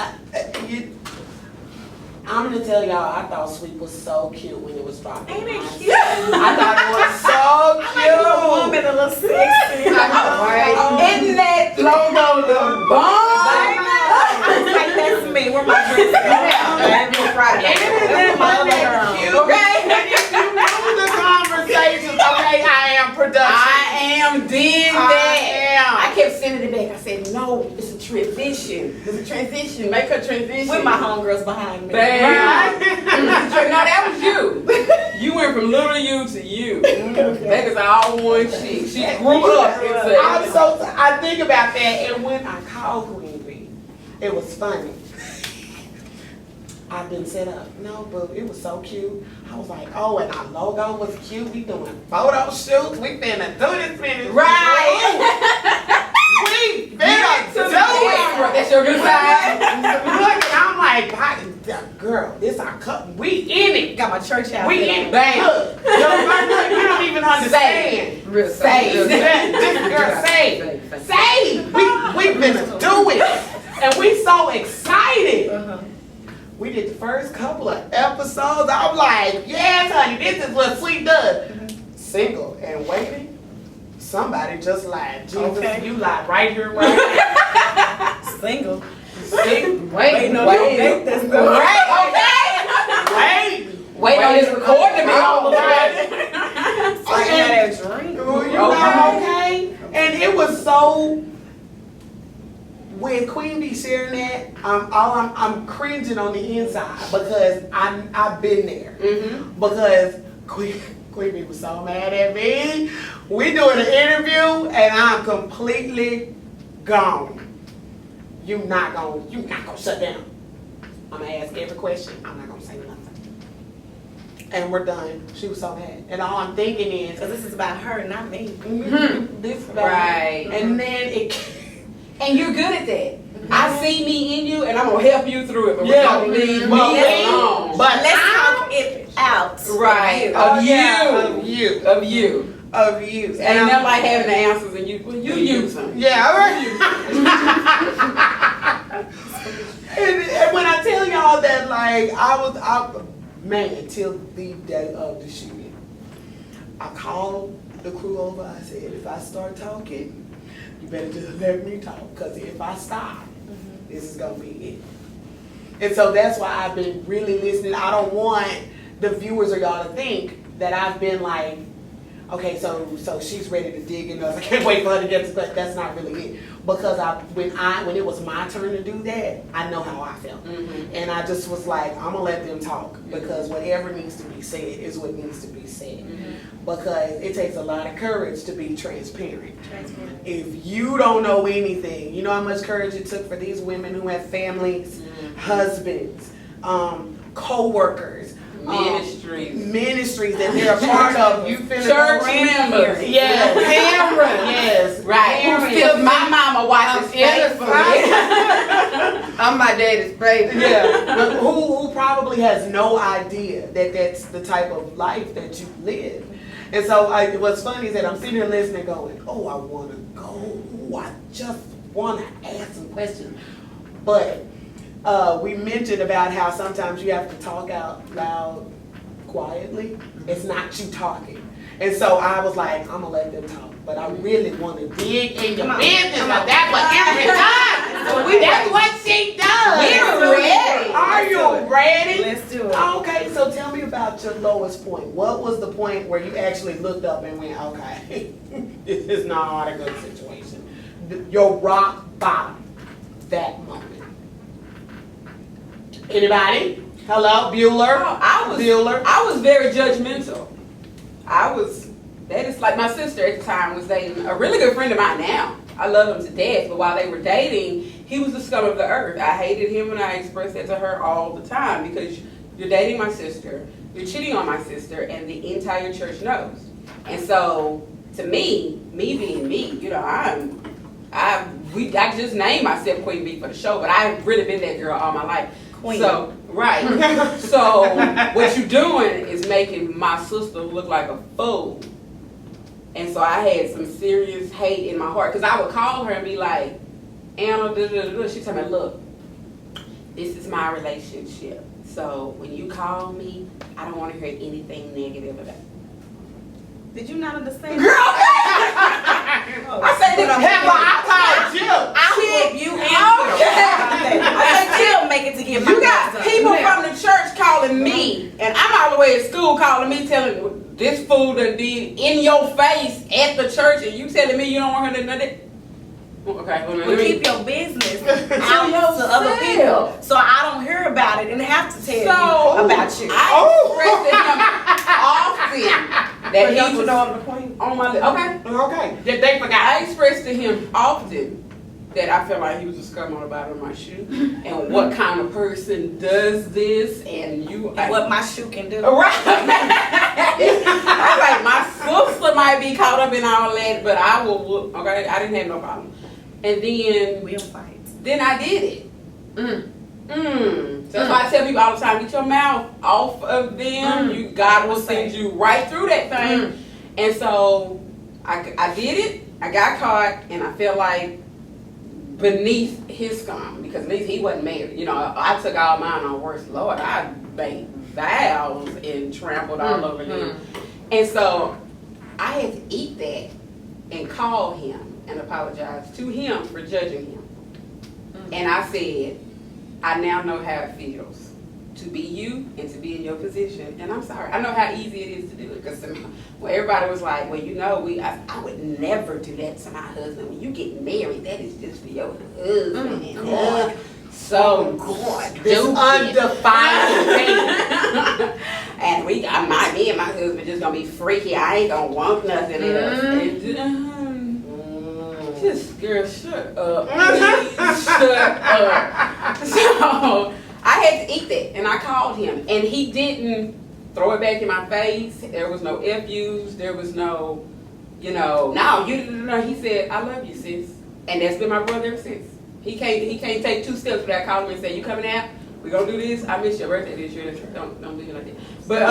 S2: I'm gonna tell y'all, I thought S.W.E.E.P was so cute when it was dropping.
S3: Ain't it cute?
S2: I thought it was so cute.
S3: A woman, a little sexy.
S1: Isn't that logo the bomb?
S3: Like that's me. Where my dress at?
S2: Isn't that cute?
S1: Okay.
S2: If you know the conversations, okay, I am production.
S1: I am did that.
S2: I
S1: I kept sending it back. I said, no, it's a transition. It's a transition. Make her transition.
S3: With my homegirls behind me.
S1: Bam. No, that was you. You went from little you to you. That is all one chick. She grew up into
S2: I think about that, and when I called Queen Bee, it was funny. I've been set up. No, but it was so cute. I was like, oh, and our logo was cute. We doing photo shoots. We finna do this, finna.
S1: right.
S2: We finna do it.
S1: That's your good side.
S2: Look, and I'm like, girl, this our cup. We in it.
S3: Got my church out.
S2: We in it.
S1: Bam.
S2: Look, you don't even understand.
S4: Real
S1: Say.
S2: This girl, say. We finna do it. And we so excited. We did the first couple of episodes. I'm like, yes, honey, this is what S.W.E.E.P does. Single and waiting. Somebody just lied. Jesus,
S3: Okay.
S2: you lied right here, right now.
S3: Single.
S2: Wait,
S1: Wait,
S3: Wait, that's the
S1: Wait on this recording to be all the time.
S3: I had a drink.
S2: You know, okay? And it was so. When Queen Bee sharing that, I'm cringing on the inside because I've been there. Because Queen Bee was so mad at me. We doing an interview and I'm completely gone. You not gonna shut down. I'm gonna ask every question. I'm not gonna say nothing. And we're done. She was so mad. And all I'm thinking is,
S3: Because this is about her, not me.
S2: this about
S1: Right.
S2: And then
S1: And you're good at that. I see me in you, and I'm gonna help you through it. But
S2: Yeah.
S1: we're gonna leave
S2: Well,
S1: me alone.
S2: but
S3: Let's talk it out.
S1: Right.
S2: Of you.
S1: Of you.
S2: And
S1: Ain't nothing like having the answers, and you use them.
S2: Yeah, all right. and when I tell y'all that, like, man, till the day of the shooting, I called the crew over. I said, if I start talking, you better just let me talk, because if I stop, this is gonna be it. And so that's why I've been really listening. I don't want the viewers or y'all to think that I've been like, okay, so she's ready to dig in us. I can't wait for her to get to, but that's not really it. Because when it was my turn to do that, I know how I felt. And I just was like, I'm gonna let them talk, because whatever needs to be said is what needs to be said. Because it takes a lot of courage to be transparent. If you don't know anything, you know how much courage it took for these women who have families, husbands, co-workers, ministries that they're a part of. You finna
S1: Church members.
S2: Yes. Parents. Yes.
S1: Right. Because my mama watches Facebook.
S4: I'm my daddy's baby.
S2: Yeah. But who probably has no idea that that's the type of life that you live. And so what's funny is that I'm sitting here listening going, oh, I want to go. Ooh, I just want to ask some questions. But we mentioned about how sometimes you have to talk out loud quietly. It's not you talking. And so I was like, I'm going to let them talk. But I really want to dig in your business. But that's what Emily does. That's what she does.
S1: We're ready.
S2: Are you ready?
S3: Let's do it.
S2: Okay, so tell me about your lowest point. What was the point where you actually looked up and went, okay, this is not a good situation? Your rock bottom, that moment. Anybody? Hello, Bueller?
S1: Oh, I was very judgmental. That is like my sister at the time was dating a really good friend of mine now. I love him to death, but while they were dating, he was the scum of the earth. I hated him, and I expressed that to her all the time, because you're dating my sister, you're cheating on my sister, and the entire church knows. And so, to me being me, you know, I I just named myself Queen Bee for the show, but I've really been that girl all my life.
S3: Queen.
S1: So, right. So, what you're doing is making my sister look like a fool. And so I had some serious hate in my heart. Because I would call her and be like, Anna, she'd tell me, look, this is my relationship. So, when you call me, I don't want to hear anything negative about it.
S3: Did you not understand?
S1: Girl, I said,
S2: I called you.
S3: I'll whoop you and I said, Jill make it to get my
S1: you got
S3: done.
S1: people from the church calling me, and I'm all the way at school calling me, telling this fool that did in your face at the church, and you telling me you don't want her to know that. Okay, hold on.
S3: Well, keep your business out to other people, so I don't hear about it and have to tell you about you.
S1: I expressed to him often that he was on my list.
S2: Okay. They forgot.
S1: I expressed to him often that I felt like he was a scum on the bottom of my shoe, and what kind of person does this, and
S3: What my shoe can do.
S1: Right. I was like, my sister might be caught up in all that, but I will whoop. Okay, I didn't have no problem. And then
S3: We'll fight.
S1: Then I did it. So that's why I tell people all the time, get your mouth off of them. You God will send you right through that thing. And so I did it. I got caught, and I felt like beneath his scum, because at least he wasn't married. You know, I took all mine on worse. Lord, I made vows and trampled all over him. And so I had to eat that and call him and apologize to him for judging him. And I said, I now know how it feels to be you and to be in your position. And I'm sorry. I know how easy it is to do it. Because well, everybody was like, well, you know, I would never do that to my husband. When you get married, that is just for your husband. So good.
S2: This undefined thing.
S1: And me and my husband just gonna be freaky. I ain't gonna want nothing else. Just girl, shut up. Shut up. So I had to eat that, and I called him, and he didn't throw it back in my face. There was no FUs. There was no, no. He said, "I love you, sis," and that's been my brother ever since. He can't take 2 steps without calling me and say, "You coming out? We gonna do this. I miss your birthday this year." Don't do it like that. But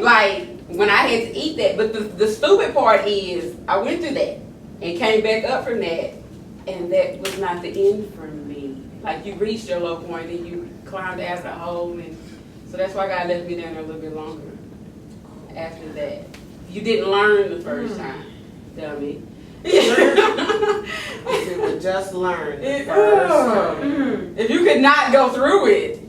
S1: like when I had to eat that, but the stupid part is I went through that and came back up from that, and that was not the end for me. Like you reached your low point and you climbed out of the hole, and so that's why God left me down there a little bit longer. After that, you didn't learn the first time. Tell me.
S2: You would just learn.
S1: If you could not go through it.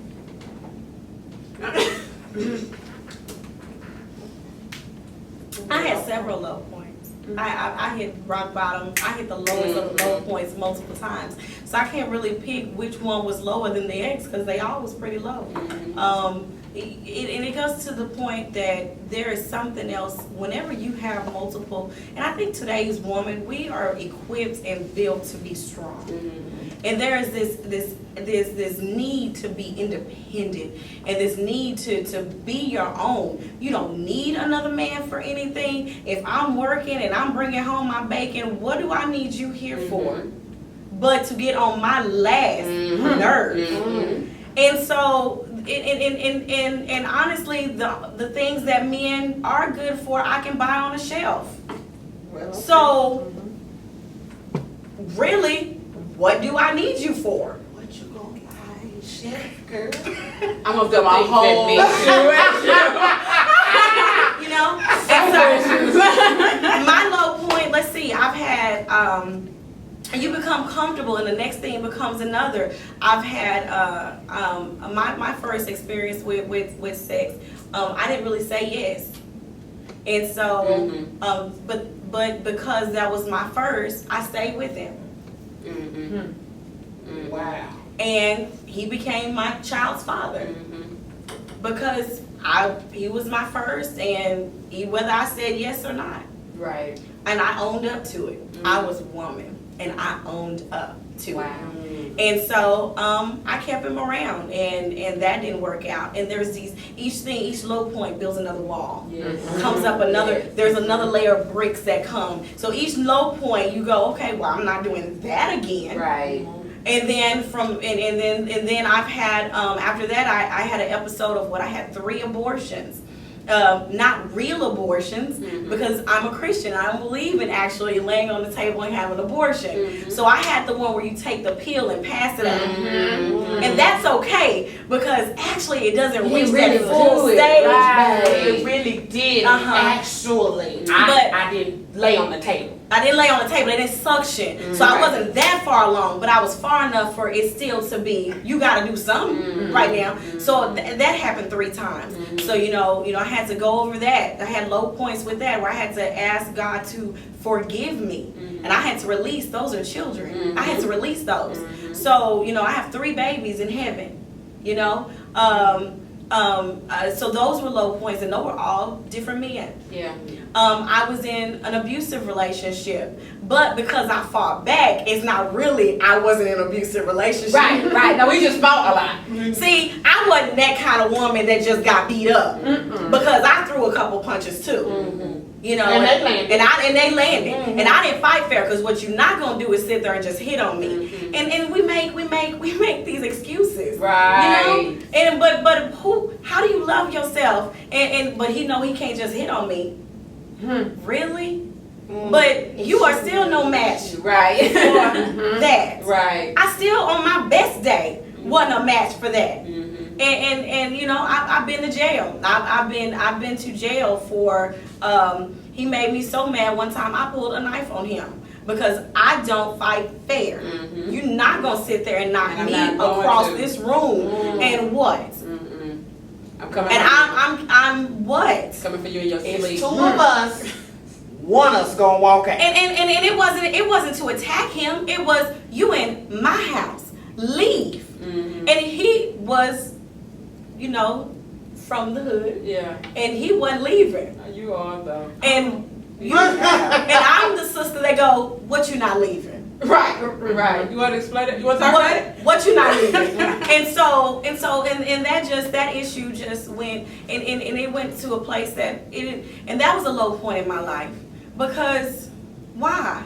S3: I had several low points. I hit rock bottom. I hit the lowest of the low points multiple times. So I can't really pick which one was lower than the ex because they all was pretty low. And it goes to the point that there is something else whenever you have multiple, and I think today's woman, we are equipped and built to be strong. And there is this need to be independent and this need to be your own. You don't need another man for anything. If I'm working and I'm bringing home my bacon, what do I need you here for? But to get on my last nerve. And so, and honestly, the things that men are good for, I can buy on a shelf. So, really, what do I need you for?
S2: What you gonna buy, chef girl?
S1: I'm gonna do my whole
S3: You know? And so, my low point, let's see, I've had, you become comfortable and the next thing becomes another. I've had my first experience with sex, I didn't really say yes. And so, but because that was my first, I stayed with him.
S2: Wow.
S3: And he became my child's father. Because he was my first, and whether I said yes or not.
S1: Right.
S3: And I owned up to it. I was a woman, and I owned up to it. And so I kept him around, and that didn't work out. And there's each low point builds another wall.
S1: Yes.
S3: Comes up there's another layer of bricks that come. So each low point you go, okay, well, I'm not doing that again.
S4: Right.
S3: And then and then I've had after that I had an episode of I had 3 abortions. Not real abortions, because I'm a Christian. I don't believe in actually laying on the table and having an abortion. So I had the one where you take the pill and pass it out. And that's okay, because actually it doesn't reach that full stage.
S2: Right. It really did. Actually,
S3: But
S2: I didn't lay on the table.
S3: I didn't lay on the table. It didn't suction. So I wasn't that far along, but I was far enough for it still to be, you got to do something right now. So that happened 3 times. So, I had to go over that. I had low points with that where I had to ask God to forgive me. And I had to release, those are children. I had to release those. So, I have 3 babies in heaven, so those were low points, and those were all different men.
S1: Yeah.
S3: I was in an abusive relationship, but because I fought back, it's not really I wasn't in an abusive relationship.
S1: Right. No, we just fought a lot.
S3: See, I wasn't that kind of woman that just got beat up, because I threw a couple punches too. And
S2: they landed.
S3: And they landed. And I didn't fight fair, because what you're not gonna do is sit there and just hit on me. And we make these excuses.
S1: Right.
S3: And but how do you love yourself? But he can't just hit on me. Really? But you are still no match
S1: Right.
S3: for that.
S1: Right.
S3: I still, on my best day, wasn't a match for that. And I've been to jail. I've been to jail for he made me so mad one time I pulled a knife on him, because I don't fight fair. You're not gonna sit there and knock me across this room and what?
S1: I'm coming.
S3: And I'm what?
S1: Coming for you in your sleep.
S2: It's 2 of us. One of us gonna walk out.
S3: And it wasn't to attack him. It was, you in my house. Leave. And he was, from the hood.
S1: Yeah.
S3: And he wasn't leaving.
S1: You are though.
S3: And I'm the sister that go, what, you not leaving?
S1: Right. You want to explain it? You want to talk about it?
S3: What, you not leaving? and that issue just went, and it went to a place that and that was a low point in my life, because why?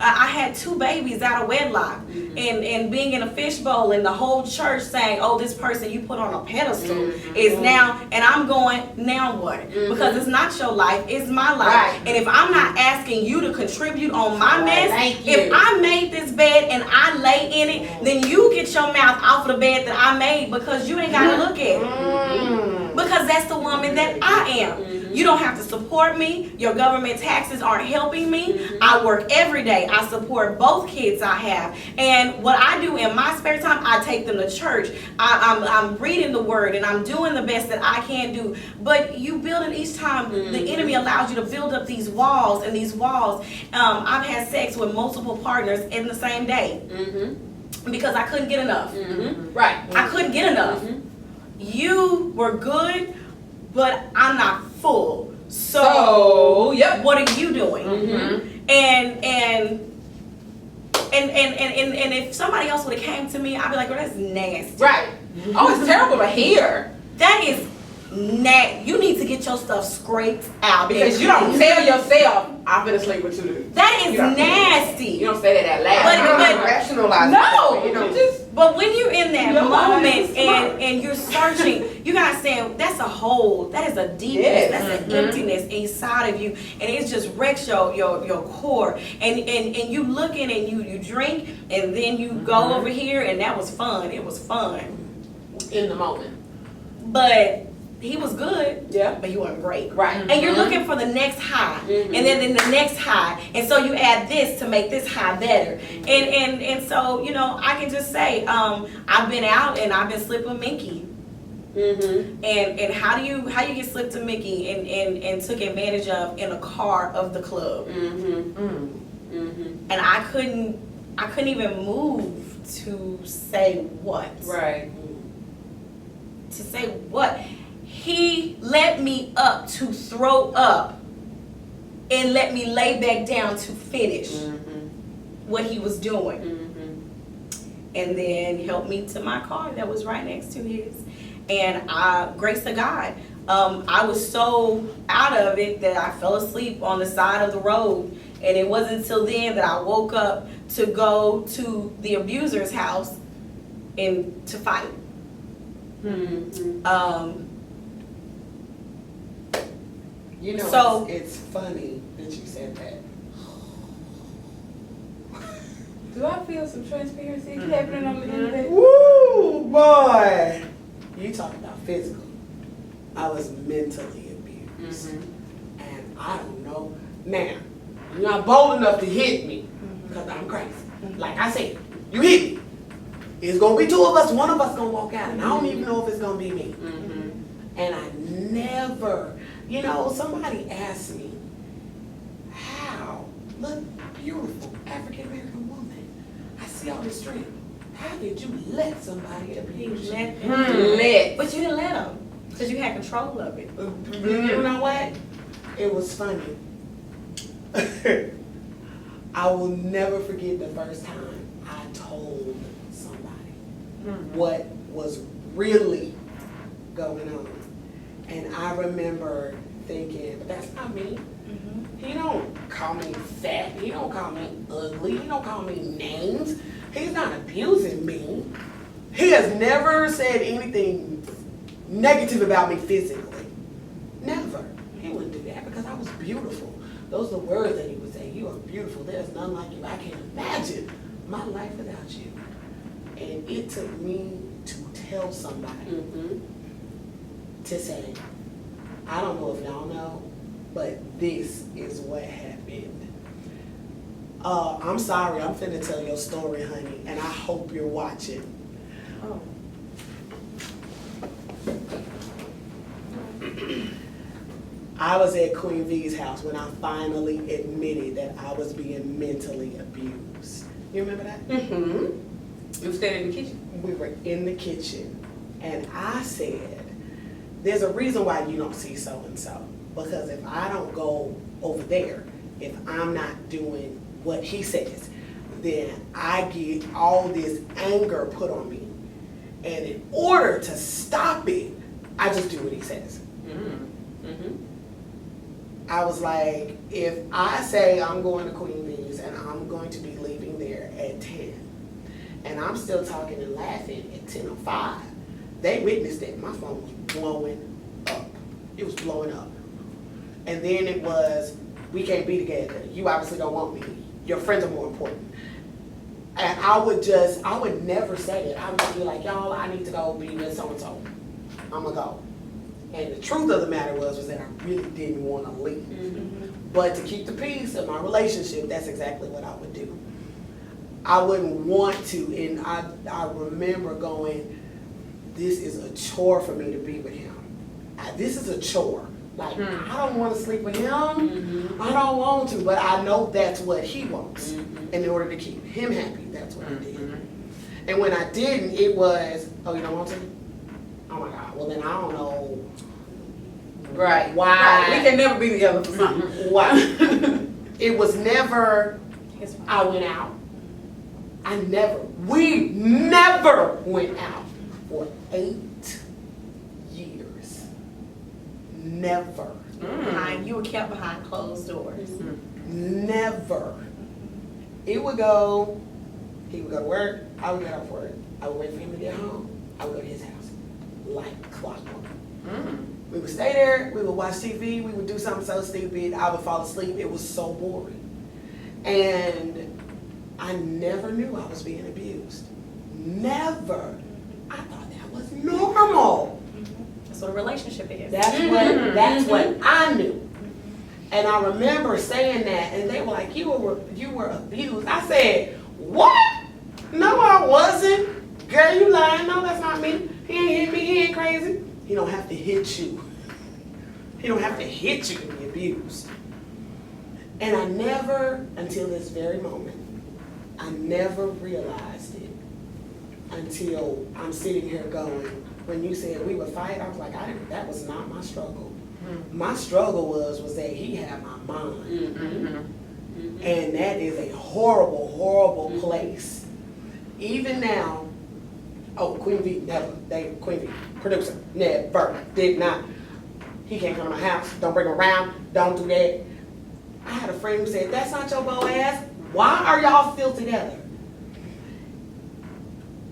S3: I had 2 babies out of wedlock, and being in a fishbowl, and the whole church saying, oh, this person you put on a pedestal is now, and I'm going, now what? Because it's not your life, it's my life.
S1: Right.
S3: And if I'm not asking you to contribute on my mess,
S2: Thank you.
S3: if I made this bed and I lay in it, then you get your mouth off of the bed that I made, because you ain't got to look at it. Because that's the woman that I am. You don't have to support me. Your government taxes aren't helping me. I work every day. I support both kids I have. And what I do in my spare time, I take them to church. I'm reading the word, and I'm doing the best that I can do. But you building each time, the enemy allows you to build up these walls and these walls. I've had sex with multiple partners in the same day. Because I couldn't get enough.
S1: Right.
S3: I couldn't get enough. You were good, but I'm not full. So
S1: yep.
S3: What are you doing? And if somebody else would have came to me, I'd be like, oh, that's nasty.
S1: Right. Oh, it's terrible to hear.
S3: That is nasty. You need to get your stuff scraped out.
S1: Because you don't tell yourself, I'm gonna sleep with you.
S3: That is nasty.
S1: You don't say that out loud.
S3: But
S4: Rationalize.
S1: no,
S4: You
S1: just.
S3: But when you're in that
S1: Your mind is
S3: moment
S1: smart.
S3: and you're searching, you gotta say, that's a hole, that is a deepness,
S1: Yes.
S3: that's an emptiness inside of you, and it just wrecks your core. And you looking and you drink, and then you go over here, and that was fun. It was fun.
S2: In the moment.
S3: But he was good,
S1: Yeah.
S3: but he wasn't great.
S1: Right.
S3: And you're looking for the next high, and then the next high, and so you add this to make this high better. And so I can just say, I've been out and I've been slipping Mickey. And how do you get slipped to Mickey and took advantage of in a car of the club? And I couldn't even move to say what.
S1: Right.
S3: To say what. He let me up to throw up and let me lay back down to finish what he was doing. and then helped me to my car that was right next to his. And grace to God, I was so out of it that I fell asleep on the side of the road. And it wasn't until then that I woke up to go to the abuser's house and to fight.
S2: You know,
S3: So-
S2: it's funny that you said that.
S1: Do I feel some transparency happening on the internet?
S2: Woo, boy! You talking about physical. I was mentally abused. And I don't know. Now, you're not bold enough to hit me because I'm crazy. Like I said, you hit me. It's going to be two of us. One of us going to walk out. And I don't even know if it's going to be me. And I never, you know, somebody asked me, how? Look, beautiful African-American woman. I see all this strength. How did you let somebody abuse you?
S3: But you didn't let him because you had control of it.
S2: You know what? It was funny. I will never forget the first time I told somebody what was really going on. And I remember thinking, but that's not me. He don't call me fat. He don't call me ugly. He don't call me names. He's not abusing me. He has never said anything negative about me physically. Never. He wouldn't do that because I was beautiful. Those are the words that he would say. You are beautiful. There's none like you. I can't imagine my life without you. And it took me to tell somebody to say, I don't know if y'all know, but this is what happened. I'm sorry, I'm finna tell your story, honey, and I hope you're watching.
S3: Oh.
S2: I was at Queen V's house when I finally admitted that I was being mentally abused. You remember that?
S1: You stayed in the kitchen?
S2: We were in the kitchen, and I said, there's a reason why you don't see so-and-so. Because if I don't go over there, if I'm not doing what he says, then I get all this anger put on me. And in order to stop it, I just do what he says. I was like, if I say I'm going to Queen V's and I'm going to be leaving there at 10, and I'm still talking and laughing at 10:05, they witnessed it. My phone was blowing up. It was blowing up. And then it was, we can't be together. You obviously don't want me. Your friends are more important. And I would never say it. I would be like, y'all, I need to go be with so-and-so. I'm gonna go. And the truth of the matter was that I really didn't want to leave. But to keep the peace in my relationship, that's exactly what I would do. I wouldn't want to, and I remember going, this is a chore for me to be with him. This is a chore. Like, I don't want to sleep with him. I don't want to, but I know that's what he wants. And in order to keep him happy, that's what I did. And when I didn't, it was, oh, you don't want to? Oh my God, well then I don't know.
S1: Right.
S2: Why?
S1: Right. We can never be together for something.
S2: Why? It was never,
S3: It's fine.
S2: I went out. We never went out for 8 years. Never.
S3: You were kept behind closed doors.
S2: Never. It would go, he would go to work, I would get off work. I would wait for him to get home. I would go to his house. Like clockwork. We would stay there, we would watch TV, we would do something so stupid, I would fall asleep. It was so boring. And I never knew I was being abused. Never. I thought that was normal.
S3: That's what a relationship is.
S2: That's what I knew. And I remember saying that, and they were like, you were abused. I said, what? No, I wasn't. Girl, you lying. No, that's not me. He ain't hit me. He ain't crazy. He don't have to hit you. He don't have to hit you to be abused. And I never, until this very moment, I never realized it until I'm sitting here going, when you said we would fight, I was like, that was not my struggle. My struggle was that he had my mind. And that is a horrible, horrible place. even now, Queen V, never, Queen V, producer, never, did not. He can't come to my house, don't bring him around, don't do that. I had a friend who said, that's not your Boaz. Why are y'all still together?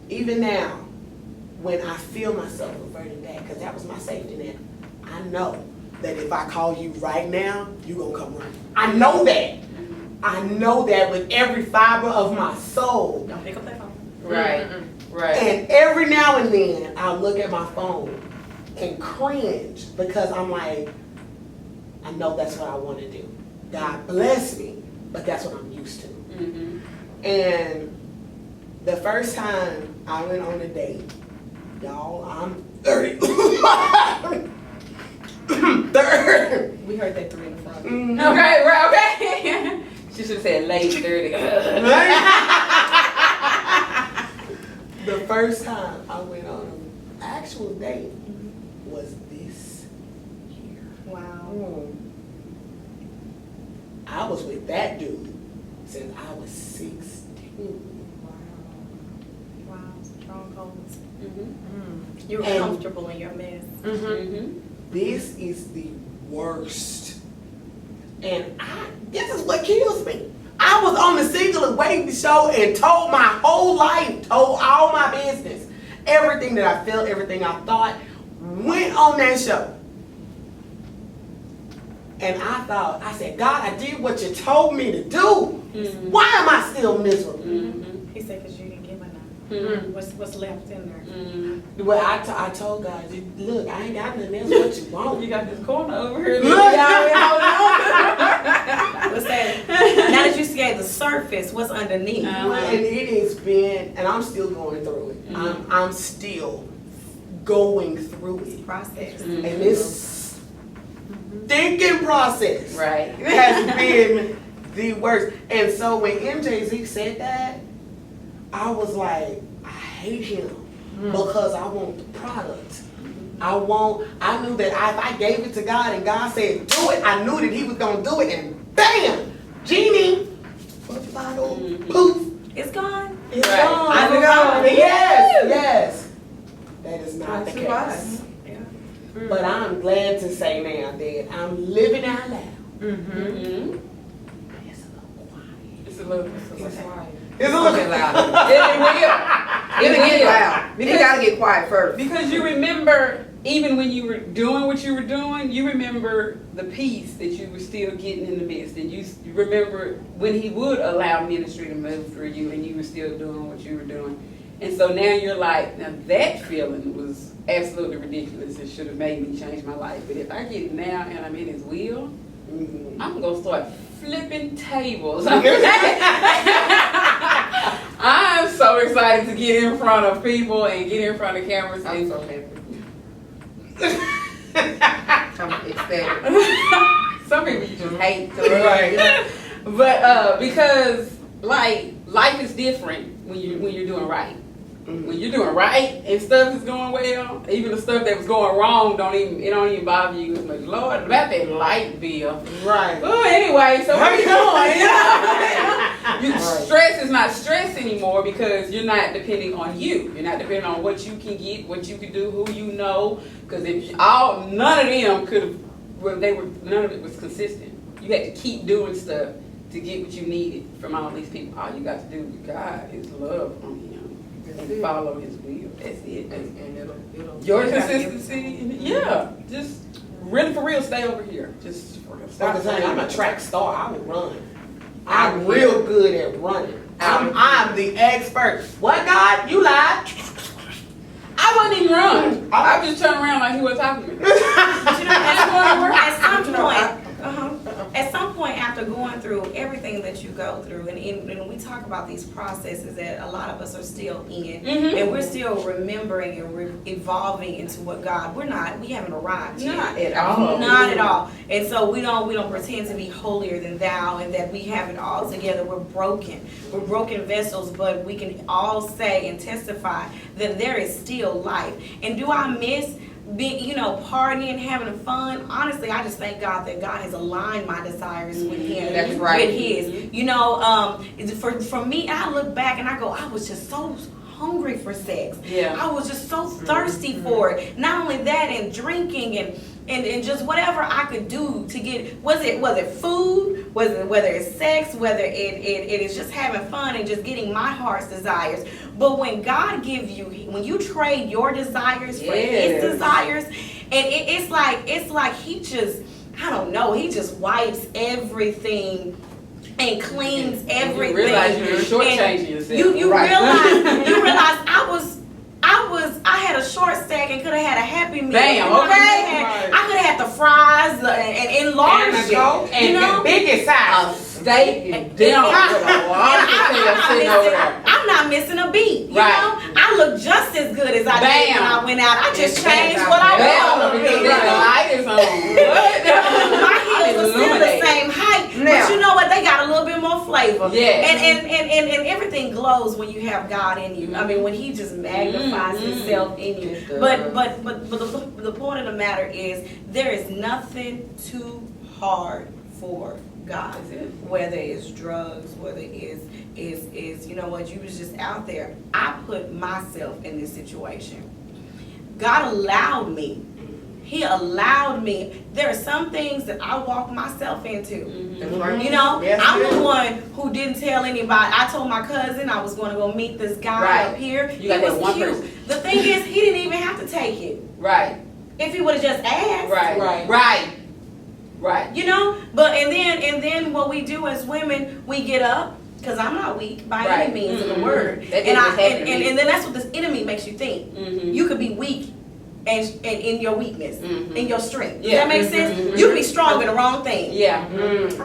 S2: Even now, when I feel myself reverting back, because that was my safety net, I know that if I call you right now, you gonna come running. I know that. I know that with every fiber of my soul.
S3: Don't pick up that phone.
S1: Right. Right.
S2: And every now and then, I'll look at my phone and cringe because I'm like, I know that's what I want to do. God bless me, but that's what I'm used to.
S1: Mm-hmm.
S2: And the first time I went on a date, y'all, I'm 30. 30.
S3: We heard that 3 in the front.
S1: Okay, right, okay. She should have said late 30.
S2: The first time I went on an actual date was this year.
S3: Wow.
S2: I was with that dude since I was 16.
S3: Wow. Strongholds.
S1: Mm-hmm.
S3: You're
S2: And-
S3: comfortable in your mess.
S1: Mm-hmm.
S2: This is the worst. And this is what kills me. I was on the Single and Wavy show and told my whole life, told all my business, everything that I felt, everything I thought, went on that show. And I said, God, I did what you told me to do.
S1: Mm-hmm.
S2: Why am I still miserable?
S1: Mm-hmm.
S3: He said, because you didn't give enough.
S1: Mm-hmm.
S3: What's left in there?
S1: Mm-hmm.
S2: Well, I told God, look, I ain't got nothing else. What you want?
S1: You got this corner over here.
S2: Look.
S3: What's that? Now that you gave the surface, what's underneath?
S2: And it has been, and I'm still going through it.
S1: Mhm.
S2: I'm still going through it.
S3: Process.
S1: Mhm.
S2: And this thinking process
S1: Right.
S2: has been the worst. And so when MJZ said that, I was like, I hate him because I want the product. I knew that if I gave it to God and God said, do it, I knew that he was going to do it. And bam, genie, bottle, poof,
S3: It's gone.
S2: it's
S1: Right.
S2: gone.
S3: I forgot.
S2: Yes. That is not the
S4: That's
S2: case.
S3: Yeah.
S2: But I'm glad to say now that I'm living out loud.
S1: Mm-hmm.
S2: It's a little quiet.
S1: It's a little.
S2: It's a
S4: Okay,
S2: little
S4: loud.
S1: It'll
S4: It'll get
S1: will.
S4: loud. You gotta get quiet first.
S1: Because you remember, even when you were doing what you were doing, you remember the peace that you were still getting in the midst. And you remember when he would allow ministry to move through you and you were still doing what you were doing. And so now you're like, now that feeling was absolutely ridiculous. It should have made me change my life. But if I get it now and I'm in his will, I'm going to start flipping tables. I'm so excited to get in front of people and get in front of cameras.
S4: I'm
S1: And
S4: so happy. I'm ecstatic.
S1: some people you just hate. So
S2: Right.
S1: But because like life is different when you're doing right. When you're doing right and stuff is going well, even the stuff that was going wrong don't even bother you as much. Lord, about that light bill.
S2: Right.
S1: Oh, anyway, so where you going?
S2: Right.
S1: Stress is not stress anymore because you're not depending on you. You're not depending on what you can get, what you can do, who you know. Because none of them could have. Well, none of it was consistent. You had to keep doing stuff to get what you needed from all these people. All you got to do with God is love on Him and follow His will. That's it.
S4: And it'll
S1: Your consistency, yeah. Just really for real, stay over here. Just for real. Stop
S2: I'm a
S1: playing.
S2: track star. I would run. I'm real good at running. I'm the expert. What, God? You lied.
S1: I wasn't even run. I just turned around like he was talking to me.
S3: At some point after going through everything that you go through, and we talk about these processes that a lot of us are still in,
S1: Mhm.
S3: and we're still remembering and evolving into what we haven't arrived yet.
S1: Not at all.
S3: Not at all. And so we don't pretend to be holier than thou and that we have it all together. We're broken. We're broken vessels, but we can all say and testify that there is still life. And do I miss partying, having fun. Honestly, I just thank God that God has aligned my desires with Him.
S4: That's right.
S3: With His. For me, I look back and I go, I was just so hungry for sex.
S1: Yeah.
S3: I was just so thirsty for it. Not only that, and drinking and just whatever I could do to get, whether it food, whether it's sex, whether it is just having fun and just getting my heart's desires. But when God gives you, when you trade your desires for His desires, and it's like He just, I don't know, He just wipes everything and cleans everything.
S1: You realize you're shortchanging yourself.
S3: You
S4: Right.
S3: realize I had a short stack and could have had a Happy Meal.
S1: Bam, okay.
S3: I could have had the fries and enlarged
S2: And the Coke,
S3: it.
S2: and the biggest size.
S4: Steak and dinner with a lot of potatoes sitting over there.
S3: I'm not missing a beat. You
S1: Right.
S3: know, I look just as good as I did when I went out. I just changed what I
S1: Bam,
S3: want.
S1: because the light is on. What?
S3: My heels are still the same height,
S4: Now.
S3: but you know what? They got a little bit more flavor.
S1: Yeah.
S3: And everything glows when you have God in you. I mean, when He just magnifies Himself in you.
S4: Yes,
S3: But the point of the matter is, there is nothing too hard for God.
S1: That's it.
S3: Whether it's drugs, whether it is you know what, you was just out there. I put myself in this situation. God allowed me. He allowed me. There are some things that I walked myself into.
S4: That's right.
S3: You know,
S4: Yes,
S3: I'm
S4: yes.
S3: the one who didn't tell anybody. I told my cousin I was going to go meet this guy
S1: Right.
S3: up here.
S1: You
S3: He
S1: got that
S3: was
S1: one
S3: cute.
S1: person.
S3: The thing is, he didn't even have to take it.
S1: Right.
S3: If he would have just asked.
S1: Right.
S3: You know, but and then what we do as women, we get up, because I'm not weak by
S1: Right.
S3: any means of the
S1: Mm-mm.
S3: word.
S1: That
S3: And
S1: didn't happen to me.
S3: and then that's what this enemy makes you think.
S1: Mhm.
S3: You could be weak and in your weakness,
S1: Mhm.
S3: in your strength. Does
S1: Yeah.
S3: that make sense?
S1: Mhm.
S3: You could be strong in the wrong thing.
S1: Yeah.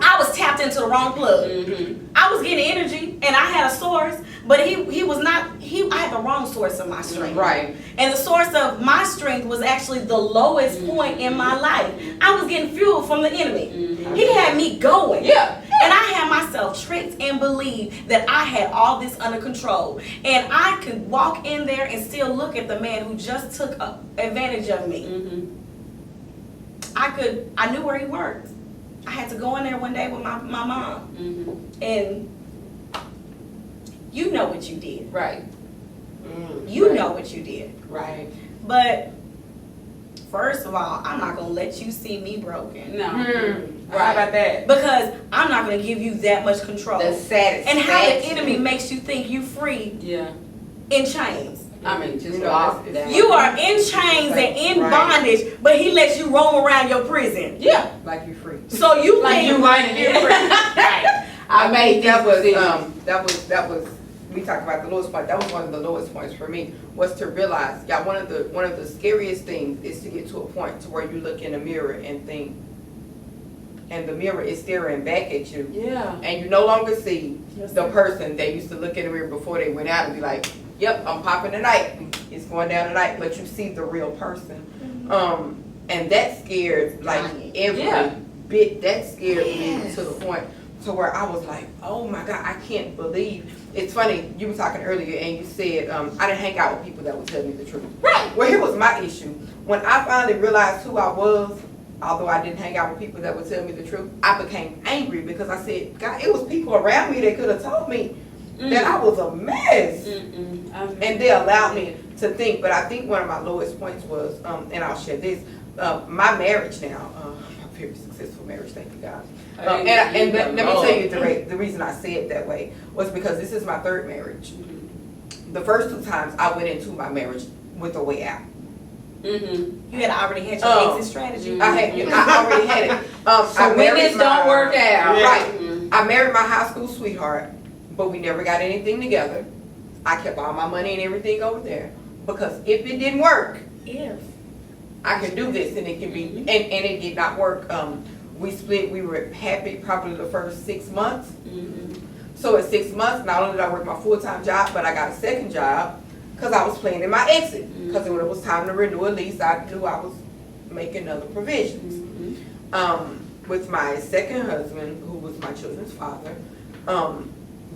S3: I was tapped into the wrong plug.
S1: Mm-hmm.
S3: I was getting energy and I had a source, but he was not. I had the wrong source of my strength.
S4: Right.
S3: And the source of my strength was actually the lowest point in my life. I was getting fuel from the enemy. He had me going.
S1: Yeah.
S3: And I had myself tricked and believed that I had all this under control. And I could walk in there and still look at the man who just took advantage of me.
S1: Mm-hmm.
S3: I knew where he worked. I had to go in there one day with my mom.
S1: Mm-hmm.
S3: And you know what you did.
S1: Right.
S3: You
S1: Right.
S3: know what you did.
S1: Right.
S3: But first of all, I'm not going to let you see me broken.
S1: No.
S4: How about that?
S3: Because I'm not going to give you that much control.
S4: The satisfaction.
S3: And how the enemy makes you think you free
S1: Yeah.
S3: in chains.
S1: I mean, just
S4: You know,
S1: locked
S4: it's-
S1: down.
S3: You are in chains and in
S4: Right.
S3: bondage, but he lets you roam around your prison.
S1: Yeah.
S4: Like you free.
S3: So you
S1: Like
S3: think
S1: you right in your
S2: Right.
S1: I made
S4: that was
S1: decisions.
S4: that was we talked about the lowest point. That was one of the lowest points for me, was to realize, yeah, one of the scariest things is to get to a point to where you look in the mirror and think, and the mirror is staring back at you,
S1: Yeah.
S4: and you no longer see
S3: Yes,
S4: the
S3: sir.
S4: person that used to look in the mirror before they went out and be like, yep, I'm popping tonight, it's going down tonight, but you see the real person. And that scared, like, every
S1: Yeah.
S4: bit, that scared me to the point to where I was like, oh my God, I can't believe. It's funny, you were talking earlier and you said, I didn't hang out with people that would tell me the truth.
S1: Right.
S4: Well, here was my issue. When I finally realized who I was, although I didn't hang out with people that would tell me the truth, I became angry because I said, God, it was people around me that could have told me that I was a mess. And they allowed me to think. But I think one of my lowest points was, and I'll share this, my marriage now, a very successful marriage, thank you God. And let me tell you the reason I say it that way was because this is my third marriage. The first two times I went into my marriage with a way out.
S3: you had already had your exit strategy.
S4: I already had it.
S1: So when this don't work out.
S4: Right. I married my high school sweetheart, but we never got anything together. I kept all my money and everything over there. Because if it didn't work, I can do this and it can be, and it did not work. We split, we were happy probably the first 6 months. So at 6 months, not only did I work my full-time job, but I got a second job because I was planning my exit. Because when it was time to renew a lease, I knew I was making other provisions. With my second husband, who was my children's father,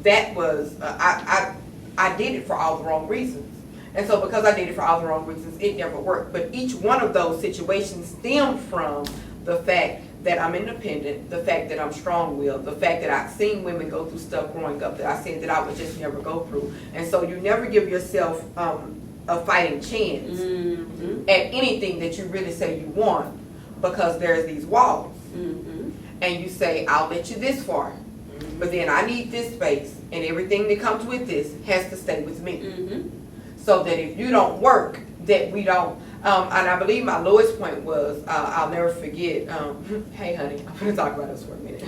S4: that was, I did it for all the wrong reasons. And so because I dated for all the wrong reasons, it never worked. But each one of those situations stemmed from the fact that I'm independent, the fact that I'm strong-willed, the fact that I've seen women go through stuff growing up that I said that I would just never go through. And so you never give yourself a fighting chance at anything that you really say you want, because there's these walls. And you say, I'll let you this far, but then I need this space, and everything that comes with this has to stay with me. So that if you don't work, that we don't. And I believe my lowest point was, I'll never forget, hey honey, I'm gonna talk about this for a minute.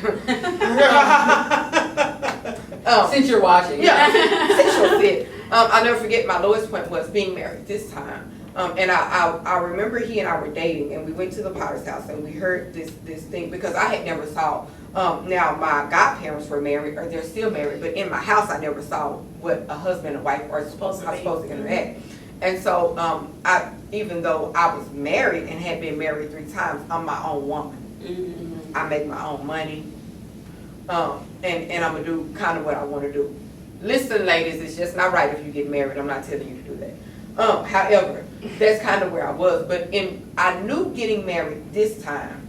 S1: Since you're watching.
S4: Yeah, since you're fit. I'll never forget my lowest point was being married this time. And I remember he and I were dating, and we went to the Potter's house, and we heard this thing, because I had never saw, now my godparents were married, or they're still married, but in my house I never saw what a husband and wife are supposed to interact. And so, even though I was married and had been married 3 times, I'm my own woman. I make my own money, and I'm gonna do kind of what I want to do. Listen, ladies, it's just not right if you get married. I'm not telling you to do that. However, that's kind of where I was. But I knew getting married this time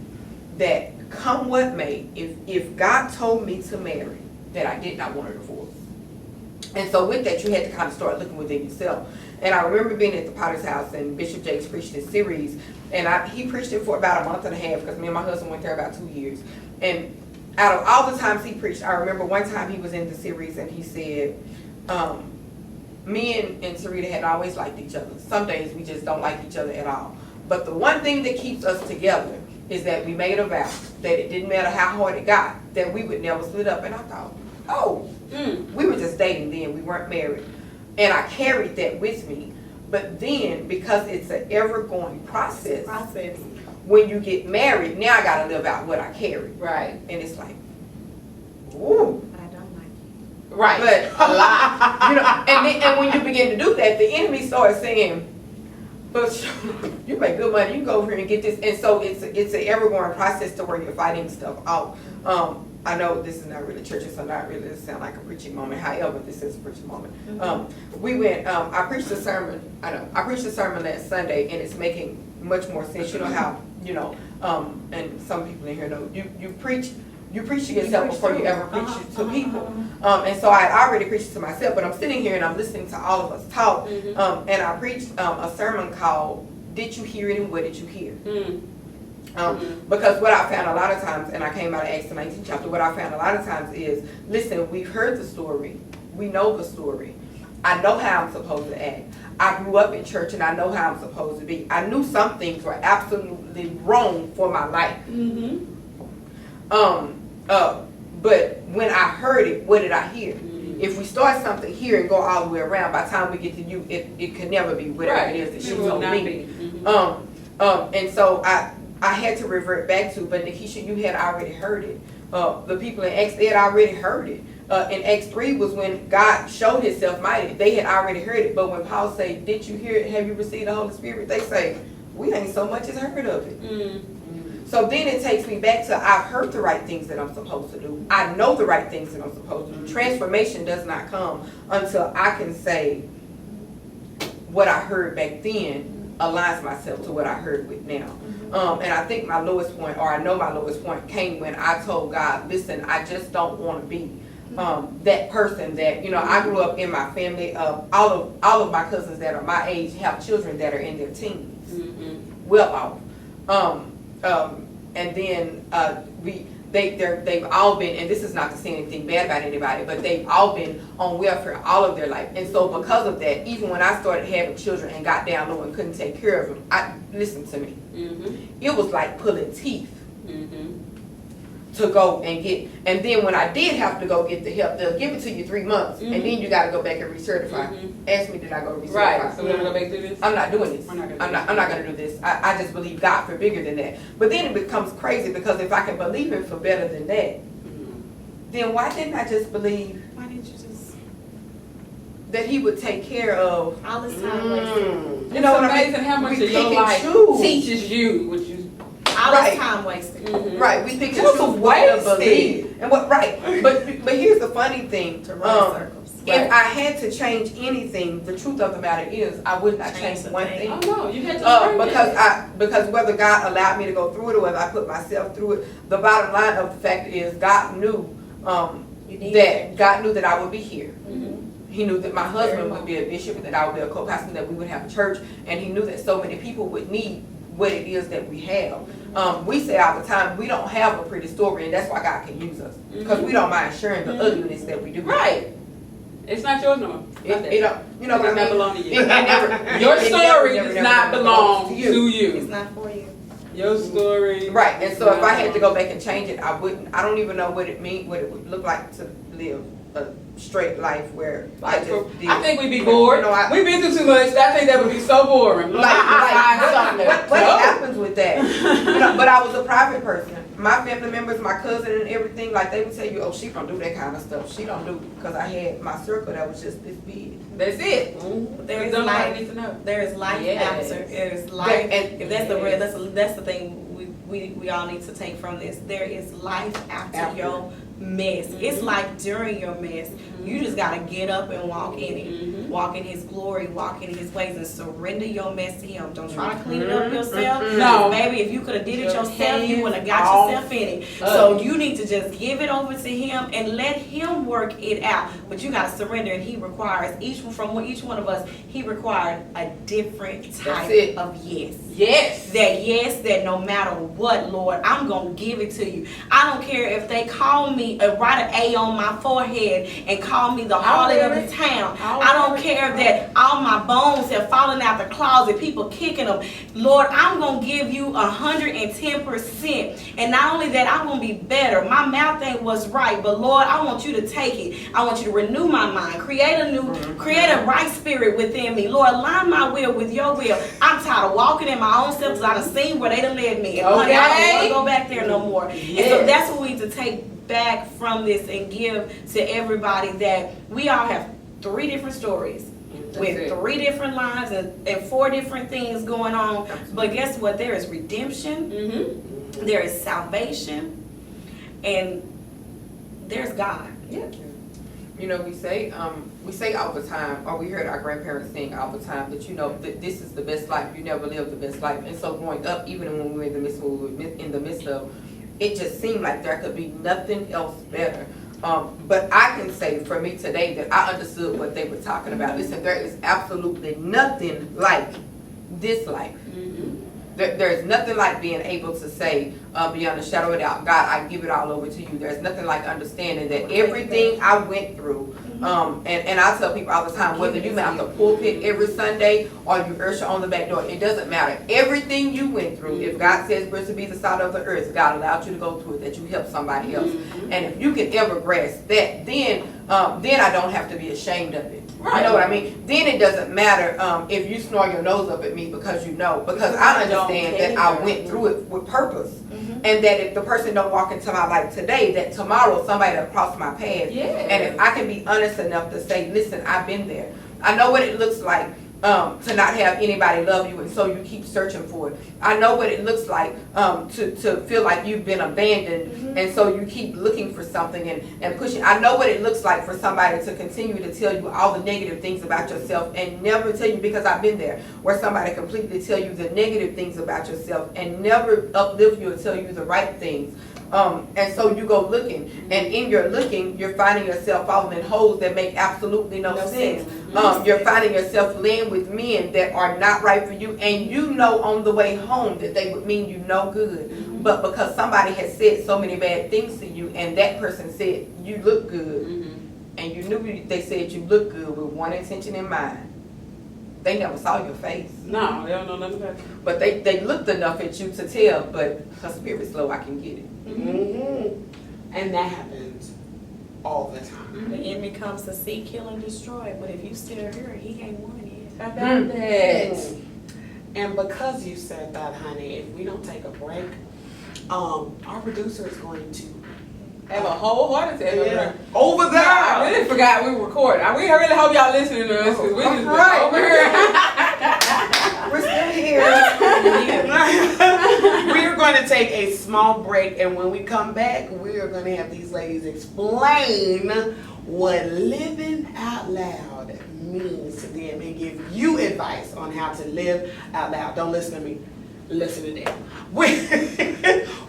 S4: that come what may, if God told me to marry, that I did not want a divorce. And so with that, you had to kind of start looking within yourself. And I remember being at the Potter's house, and Bishop Jakes preached this series, and he preached it for about a month and a half, because me and my husband went there about 2 years. And out of all the times he preached, I remember one time he was in the series, and he said, me and Sarita had always liked each other. Some days we just don't like each other at all. But the one thing that keeps us together is that we made a vow that it didn't matter how hard it got, that we would never split up. And I thought, we were just dating then, we weren't married. And I carried that with me. But then, because it's an ever-going process, when you get married, now I gotta live out what I carry.
S1: Right.
S4: And it's like, ooh.
S3: I don't like you.
S1: Right.
S4: But a lot, and when you begin to do that, the enemy starts saying, but you make good money, you can go over here and get this. And so it's an ever-going process to where you're fighting stuff out. I know this is not really churchy, so not really doesn't sound like a preaching moment. However, this is a preaching moment. We went, I preached a sermon, I preached a sermon last Sunday, and it's making much more sense. You know how, and some people in here know, you preach to yourself before you ever preach to people. And so I had already preached to myself, but I'm sitting here and I'm listening to all of us talk. And I preached a sermon called, Did You Hear It and What Did You Hear? Because what I found a lot of times, and I came out of Acts 19 chapter, what I found a lot of times is, listen, we've heard the story. We know the story. I know how I'm supposed to act. I grew up in church and I know how I'm supposed to be. I knew some things were absolutely wrong for my life. But when I heard it, what did I hear? If we start something here and go all the way around, by the time we get to you, it could never be whatever it is that she told me. And so I had to revert back to, but Nikisha, you had already heard it. The people in Acts, they had already heard it. In Acts 3 was when God showed himself mighty. They had already heard it. But when Paul say, did you hear it? Have you received the Holy Spirit? They say, we ain't so much as heard of it. So then it takes me back to, I've heard the right things that I'm supposed to do. I know the right things that I'm supposed to do. Transformation does not come until I can say what I heard back then aligns myself to what I heard with now. And I think my lowest point, or I know my lowest point, came when I told God, listen, I just don't want to be that person that, I grew up in my family. All of my cousins that are my age have children that are in their teens, well off. And then they've all been, and this is not to say anything bad about anybody, but they've all been on welfare all of their life. And so because of that, even when I started having children and got down low and couldn't take care of them, listen to me. It was like pulling teeth to go and get. And then when I did have to go get the help, they'll give it to you 3 months, and then you got to go back and recertify. Ask me, did I go recertify?
S1: Right. So we're gonna go back through this.
S4: I'm not doing this.
S1: I'm not
S4: gonna do this. I just believe God for bigger than that. But then it becomes crazy, because if I can believe Him for better than that, then why didn't I just believe?
S3: Why didn't you just
S4: That He would take care of
S3: all this time wasted?
S1: You know, it's amazing how much of your life teaches you what you.
S3: All this time wasted.
S4: Right, we think
S1: It was
S4: what to
S1: wasted.
S4: believe. And what, right. But here's the funny thing.
S3: To run circles.
S4: If I had to change anything, the truth of the matter is, I would not change one thing.
S1: Oh no, you had to
S4: Because whether God allowed me to go through it or whether I put myself through it, the bottom line of the fact is God knew that I would be here.
S3: Mm-hmm.
S4: He knew that my husband would be a bishop, that I would be a co-pastor, that we would have a church, and he knew that so many people would need what it is that we have. We say all the time, we don't have a pretty story, and that's why God can use us, because we don't mind sharing the ugliness that we do.
S1: Right. It's not yours, no.
S4: It don't, you know what I mean?
S1: It does not belong to you.
S4: Your
S1: Your story does not belong to you.
S3: It's not for you.
S1: Your story.
S4: Right, and so if I had to go back and change it, I wouldn't. I don't even know what it would look like to live a straight life where I just did.
S1: I think we'd be bored. We've been through too much. I think that would be so boring.
S4: What happens with that? But I was a private person. My family members, my cousin and everything, like they would tell you, oh, she don't do that kind of stuff. She don't do, because I had my circle that was just this big.
S1: That's it.
S3: There is
S1: Somebody needs to know.
S3: There is life
S1: Yes.
S3: after. There is life.
S4: And
S3: If that's that's the thing we all need to take from this. There is life after your mess. It's like during your mess, you just gotta get up and walk in it. Walk in His glory, walk in His ways, and surrender your mess to Him. Don't try to clean it up yourself.
S1: No.
S3: Baby, if you could have did it yourself, you wouldn't have got yourself in it. So you need to just give it over to Him and let Him work it out. But you gotta surrender, and He requires each one of us. He required a different type of yes.
S1: Yes.
S3: That no matter what, Lord, I'm gonna give it to you. I don't care if they call me, write an A on my forehead and call me the harlot of the town. I don't care that all my bones have fallen out the closet, people kicking them. Lord, I'm gonna give you 110%. And not only that, I'm gonna be better. My mouth ain't what's right, but Lord, I want you to take it. I want you to renew my mind, create a right spirit within me. Lord, align my will with your will. I'm tired of walking in my own steps. I done seen where they done led me. And honey, I don't want to go back there no more.
S1: Yes.
S3: And so that's what we need to take back from this and give to everybody, that we all have 3 different stories with 3 different lives and 4 different things going on. But guess what? There is redemption, there is salvation, and there's God.
S4: Yeah. You know, we say all the time, or we heard our grandparents saying all the time, that that this is the best life. You never lived the best life. And so growing up, even when we were in the midst of, it just seemed like there could be nothing else better. But I can say for me today that I understood what they were talking about. Listen, there is absolutely nothing like this life. There's nothing like being able to say, beyond a shadow of a doubt, God, I give it all over to you. There's nothing like understanding that everything I went through, and I tell people all the time, whether you mount the pulpit every Sunday or you usher on the back door, it doesn't matter. Everything you went through, if God says we're to be the salt of the earth, God allowed you to go through it, that you help somebody else. And if you can ever grasp that, then I don't have to be ashamed of it. Right. You know what I mean? Then it doesn't matter if you snore your nose up at me because I understand that I went through it with purpose. And that if the person don't walk into my life today, that tomorrow somebody will cross my path. And if I can be honest enough to say, listen, I've been there. I know what it looks like to not have anybody love you, and so you keep searching for it. I know what it looks like to feel like you've been abandoned, and so you keep looking for something and pushing. I know what it looks like for somebody to continue to tell you all the negative things about yourself and never tell you, because I've been there, where somebody completely tell you the negative things about yourself and never uplift you or tell you the right things. And so you go looking, and in your looking, you're finding yourself falling in holes that make absolutely no sense. You're finding yourself laying with men that are not right for you, and you know on the way home that they would mean you no good. But because somebody has said so many bad things to you, and that person said you look good, and you knew they said you look good with one intention in mind. They never saw your face.
S1: No, they don't know nothing about you.
S4: But they looked enough at you to tell, but her spirit's low, I can get it.
S2: And that happens all the time.
S3: The enemy comes to seek, kill, and destroy. But if you still here, he ain't won yet.
S1: How about that?
S2: And because you said that, honey, if we don't take a break, our producer is going to
S1: Have a whole heart attack
S2: over there.
S1: I really forgot we were recording. We really hope y'all listening to us, because we just been over here.
S4: We're still here.
S2: We are going to take a small break, and when we come back, we are going to have these ladies explain what living out loud means to them and give you advice on how to live out loud. Don't listen to me. Listen to them.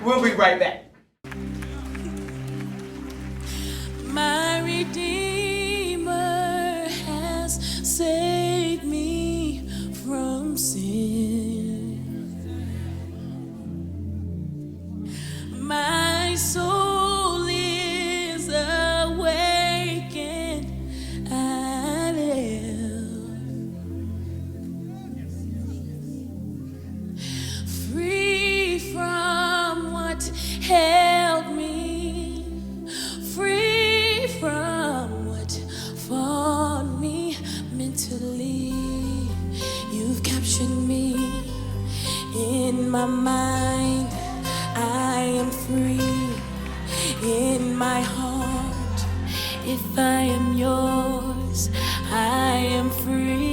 S2: We'll be right back.
S5: My Redeemer has saved me from sin. My soul is awakened. I live free from what held me, free from what fought me mentally. You've captured me in my mind. I am free in my heart. If I am yours, I am free.